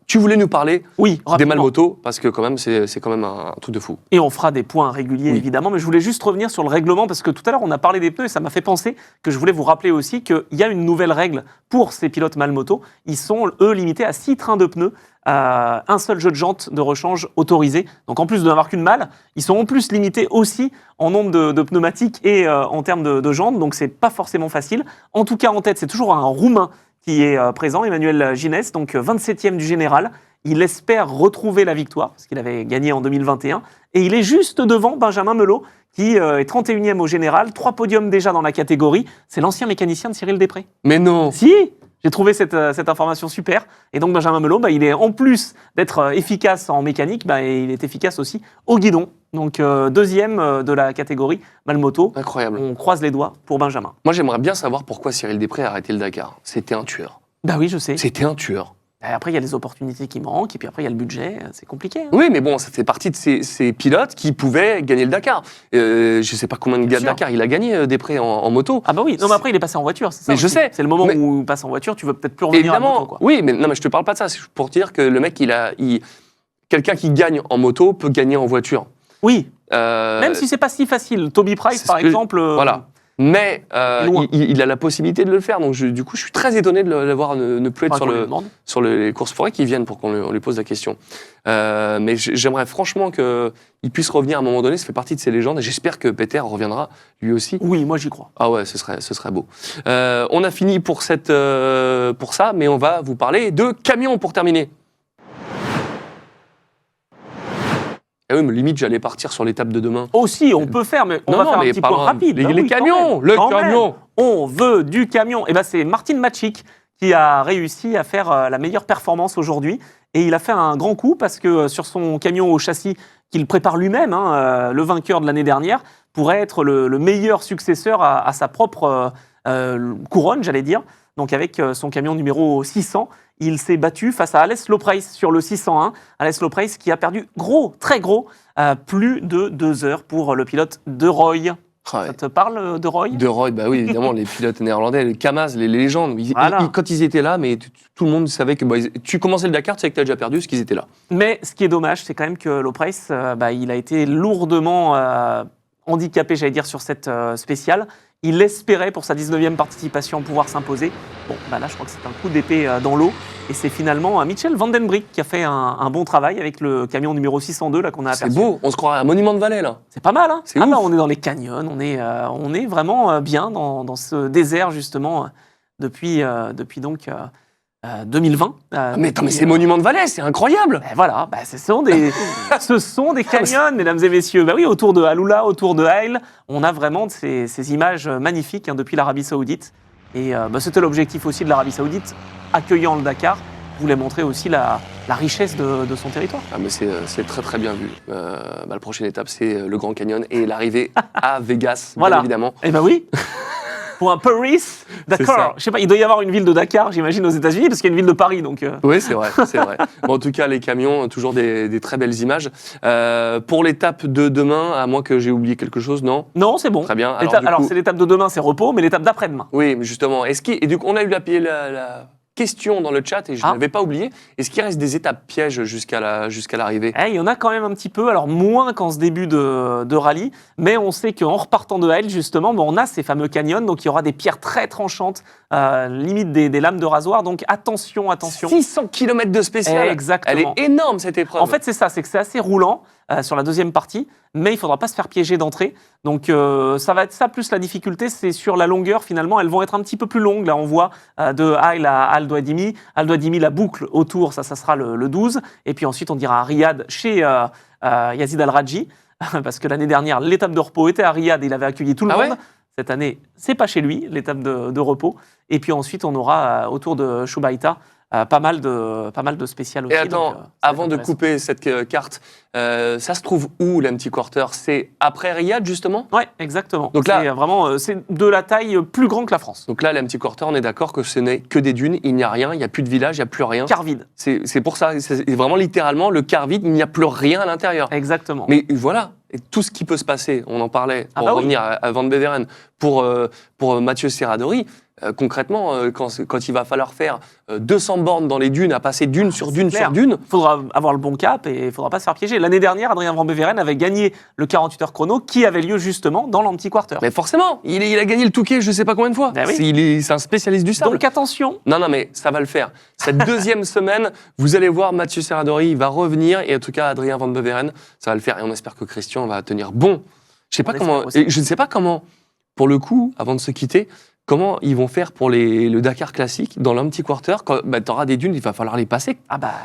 Tu voulais nous parler Oui, des rapidement. Malmoto parce que quand même, c'est quand même un truc de fou. Et on fera des points réguliers, Oui. évidemment. Mais je voulais juste revenir sur le règlement, parce que tout à l'heure, on a parlé des pneus, et ça m'a fait penser que je voulais vous rappeler aussi qu'il y a une nouvelle règle pour ces pilotes Malmoto. Ils sont, eux, limités à 6 trains de pneus, un seul jeu de jantes de rechange autorisé. Donc, en plus de n'avoir qu'une malle, ils sont en plus limités aussi en nombre de pneumatiques et en termes de jantes. Donc, c'est pas forcément facile. En tout cas, en tête, c'est toujours un Roumain qui est présent, Emmanuel Ginès, donc 27e du général. Il espère retrouver la victoire, parce qu'il avait gagné en 2021. Et il est juste devant Benjamin Melot, qui est 31e au général, 3 podiums déjà dans la catégorie. C'est l'ancien mécanicien de Cyril Després. Mais non. Si, j'ai trouvé cette information super. Et donc Benjamin Melot, il est en plus d'être efficace en mécanique, il est efficace aussi au guidon. Donc deuxième de la catégorie Malmoto. Incroyable. On croise les doigts pour Benjamin. Moi, j'aimerais bien savoir pourquoi Cyril Després a arrêté le Dakar. C'était un tueur. Bah oui, je sais. C'était un tueur. Et après, il y a les opportunités qui manquent, et puis après, il y a le budget. C'est compliqué. Hein. Oui, mais bon, ça fait partie de ces pilotes qui pouvaient gagner le Dakar. Je ne sais pas combien de gars de sûr. Dakar il a gagné Després en moto. Ah bah oui, non mais après il est passé en voiture, c'est ça. Mais je aussi. sais. C'est le moment Mais- où il passe en voiture, tu veux peut-être plus revenir Évidemment, à moto, quoi. oui, mais non, mais je te parle pas de ça. C'est pour dire que le mec, quelqu'un qui gagne en moto peut gagner en voiture. Oui, Euh, même si c'est pas si facile. Toby Price c'est par ce que- exemple. Voilà. Mais loin. il a la possibilité de le faire. Donc, du coup, je suis très étonné de le voir ne plus être faudra qu'on lui sur demande. les courses forêt qui viennent pour qu'on lui pose la question. Mais j'aimerais franchement qu'il puisse revenir à un moment donné. Ça fait partie de ces légendes. Et j'espère que Peter reviendra lui aussi. Oui, moi j'y crois. Ah ouais, ce serait beau. On a fini pour ça, mais on va vous parler de camions pour terminer. Eh oui, mais limite, j'allais partir sur l'étape de demain. Aussi, on peut faire, mais on va faire un petit point rapide. Les, Bah les oui, quand camions, même. le Quand camion. même. On veut du camion. Et ben c'est Martin Matchik qui a réussi à faire la meilleure performance aujourd'hui. Et il a fait un grand coup parce que sur son camion au châssis qu'il prépare lui-même, le vainqueur de l'année dernière, pourrait être le meilleur successeur à sa propre couronne, j'allais dire. Donc avec son camion numéro 600, il s'est battu face à Alès Lopreis sur le 601. Alès Lopreis qui a perdu très gros, plus de 2 heures pour le pilote De Roy. Ah ouais. Ça te parle, De Roy? De Roy, bah oui, évidemment, les pilotes néerlandais, les Kamaz, les légendes. Voilà. Quand ils étaient là, mais tout le monde savait que tu commençais le Dakar, tu sais que tu as déjà perdu, parce qu'ils étaient là. Mais ce qui est dommage, c'est quand même que Lopreis, il a été lourdement handicapé, j'allais dire, sur cette spéciale. Il espérait pour sa 19e participation pouvoir s'imposer. Bon, là, je crois que c'est un coup d'épée dans l'eau. Et c'est finalement Michel Van Den Brick qui a fait un bon travail avec le camion numéro 602 là, qu'on a aperçu. C'est beau, on se croirait à un monument de Valais, là. C'est pas mal, hein? C'est ouf. On est dans les canyons, on est vraiment bien dans ce désert, justement, depuis donc 2020. Mais c'est monument de Valais, c'est incroyable. Voilà, ce sont des canyons, mesdames et messieurs. Oui, autour de Haloula, autour de Haïl, on a vraiment ces images magnifiques depuis l'Arabie Saoudite. Et c'était l'objectif aussi de l'Arabie Saoudite, accueillant le Dakar, voulait montrer aussi la richesse de son territoire. Ah, mais c'est très très bien vu. La prochaine étape, c'est le Grand Canyon et l'arrivée à Vegas, bien évidemment. Eh ben oui. Pour un Paris, ça. Dakar. Je sais pas, il doit y avoir une ville de Dakar, j'imagine, aux États-Unis, parce qu'il y a une ville de Paris. Donc. Oui, c'est vrai. Bon, en tout cas, les camions, toujours des très belles images. Pour l'étape de demain, à moins que j'ai oublié quelque chose, non? Non, c'est bon. Très bien. Alors, c'est l'étape de demain, c'est repos, mais l'étape d'après-demain. Oui, mais justement, et du coup, on a eu la question dans le chat et je ne l'avais pas oublié. Est-ce qu'il reste des étapes pièges jusqu'à l'arrivée? Il y en a quand même un petit peu, alors moins qu'en ce début de rallye, mais on sait qu'en repartant de Haïl, justement, on a ces fameux canyons, donc il y aura des pierres très tranchantes, limite des lames de rasoir, donc attention. 600 km de spécial. Exactement. Elle est énorme cette épreuve. En fait, c'est ça, c'est que c'est assez roulant sur la deuxième partie, mais il ne faudra pas se faire piéger d'entrée. Donc ça va être ça, plus la difficulté, c'est sur la longueur, finalement, elles vont être un petit peu plus longues. Là, on voit de Haïl à Al Douadimi. Al Douadimi, la boucle autour, ça sera le 12. Et puis ensuite, on dira à Riyad chez Yazid Al-Raji, parce que l'année dernière, l'étape de repos était à Riyad, il avait accueilli tout le monde. Ouais. Cette année, c'est pas chez lui, l'étape de repos. Et puis ensuite, on aura autour de Shubaïta pas mal de spéciales aussi. Et attends, avant de couper cette carte, ça se trouve où l'Empty Quarter? C'est après Riyad, justement? Oui, exactement. Donc là, c'est vraiment c'est de la taille plus grande que la France. Donc là, l'Empty Quarter, on est d'accord que ce n'est que des dunes, il n'y a rien, il n'y a plus de village, il n'y a plus rien. Quart vide. C'est pour ça, c'est vraiment littéralement le quart vide, il n'y a plus rien à l'intérieur. Exactement. Mais voilà, et tout ce qui peut se passer, on en parlait, pour revenir à Van Beveren, pour Mathieu Serradori, concrètement, quand il va falloir faire 200 bornes dans les dunes, à passer dune sur dune sur dune. Il faudra avoir le bon cap et il ne faudra pas se faire piéger. L'année dernière, Adrien Van Beveren avait gagné le 48 heures chrono qui avait lieu justement dans l'Empty Quarter. Mais forcément, il a gagné le Touquet je ne sais pas combien de fois. C'est un spécialiste du sable. Donc attention. Non, mais ça va le faire. Cette deuxième semaine, vous allez voir Mathieu Serradori, il va revenir et en tout cas Adrien Van Beveren, ça va le faire et on espère que Christian va tenir bon. Je ne sais pas comment, pour le coup, avant de se quitter, comment ils vont faire pour le Dakar classique dans l'Empty Quarter. Quand tu auras des dunes, il va falloir les passer.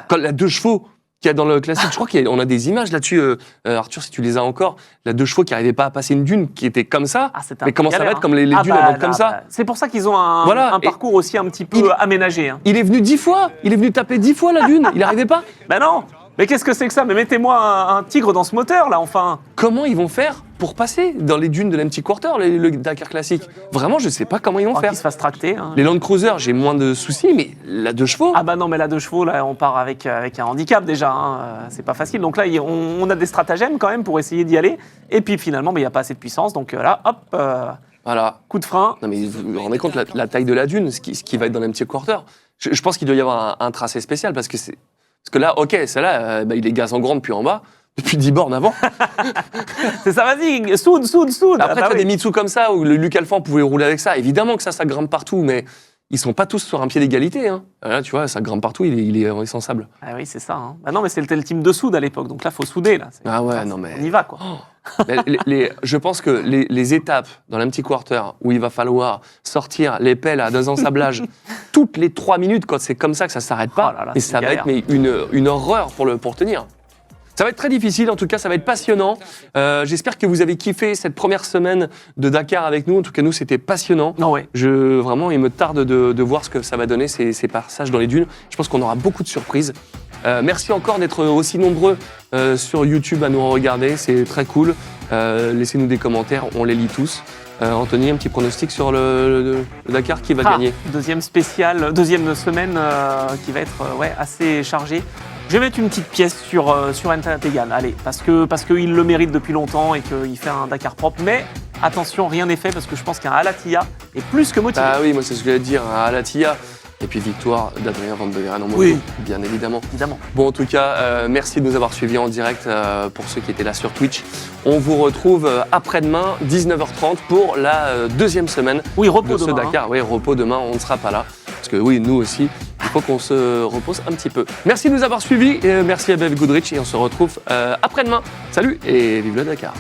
Quand la 2 chevaux qu'il y a dans le classique, je crois qu'on a des images là-dessus, Arthur, si tu les as encore, la 2 chevaux qui n'arrivait pas à passer une dune qui était comme ça. Mais comment ça va être comme les dunes vont être comme ça? C'est pour ça qu'ils ont un parcours aussi un petit peu aménagé. Il est venu 10 fois, il est venu taper 10 fois la dune, il n'arrivait pas. Ben non. Mais qu'est-ce que c'est que ça? Mais mettez-moi un tigre dans ce moteur, là, enfin. Comment ils vont faire pour passer dans les dunes de l'Empty Quarter, le Dakar classique? Vraiment, je ne sais pas comment ils vont faire. Qu'ils se fassent tracter. Les Land Cruiser, j'ai moins de soucis, mais la 2 chevaux... Non, mais la 2 chevaux, là, on part avec un handicap déjà. C'est pas facile. Donc là, on a des stratagèmes quand même pour essayer d'y aller. Et puis finalement, il n'y a pas assez de puissance. Donc là, hop, voilà. Coup de frein. Non, mais vous vous rendez compte la taille de la dune, ce qui va être dans l'Empty Quarter? Je pense qu'il doit y avoir un tracé spécial parce que là, ok, celle-là, il est gaz en grand depuis en bas, depuis 10 bornes avant. C'est ça, vas-y, soude. Après, tu as des Mitsu comme ça, où le Luc Alphand pouvait rouler avec ça. Évidemment que ça grimpe partout, mais ils sont pas tous sur un pied d'égalité. Hein. Là, tu vois, ça grimpe partout, il est insensable. Ah oui, c'est ça. Non, mais c'était le team de soude à l'époque, donc là, il faut souder. Là. On y va, quoi. Je pense que les étapes dans l'Empty Quarter où il va falloir sortir les pelles à 2 ensablage toutes les 3 minutes, quand c'est comme ça que ça s'arrête pas, et ça va être une horreur pour tenir. Ça va être très difficile, en tout cas ça va être passionnant. J'espère que vous avez kiffé cette première semaine de Dakar avec nous. En tout cas nous c'était passionnant. Vraiment il me tarde de voir ce que ça va donner ces passages dans les dunes. Je pense qu'on aura beaucoup de surprises. Merci encore d'être aussi nombreux sur YouTube à nous regarder, c'est très cool. Laissez-nous des commentaires, on les lit tous. Anthony, un petit pronostic sur le Dakar, qui va gagner? Deuxième semaine qui va être assez chargée. Je vais mettre une petite pièce sur Enta Tegan, allez, parce qu'il le mérite depuis longtemps et qu'il fait un Dakar propre. Mais attention, rien n'est fait parce que je pense qu'un Al-Attiyah est plus que motivé. Ah oui, moi c'est ce que j'allais dire, un Al-Attiyah. Et puis victoire d'Adrien Van Beveren en moto, Oui. bien évidemment. Évidemment. Bon, en tout cas, merci de nous avoir suivis en direct pour ceux qui étaient là sur Twitch. On vous retrouve après-demain, 19h30, pour la deuxième semaine Repos de ce demain. Dakar. Oui, repos demain, on ne sera pas là. Parce que oui, nous aussi, il faut qu'on se repose un petit peu. Merci de nous avoir suivis, et merci à Bev Goodrich, et on se retrouve après-demain. Salut et vive le Dakar.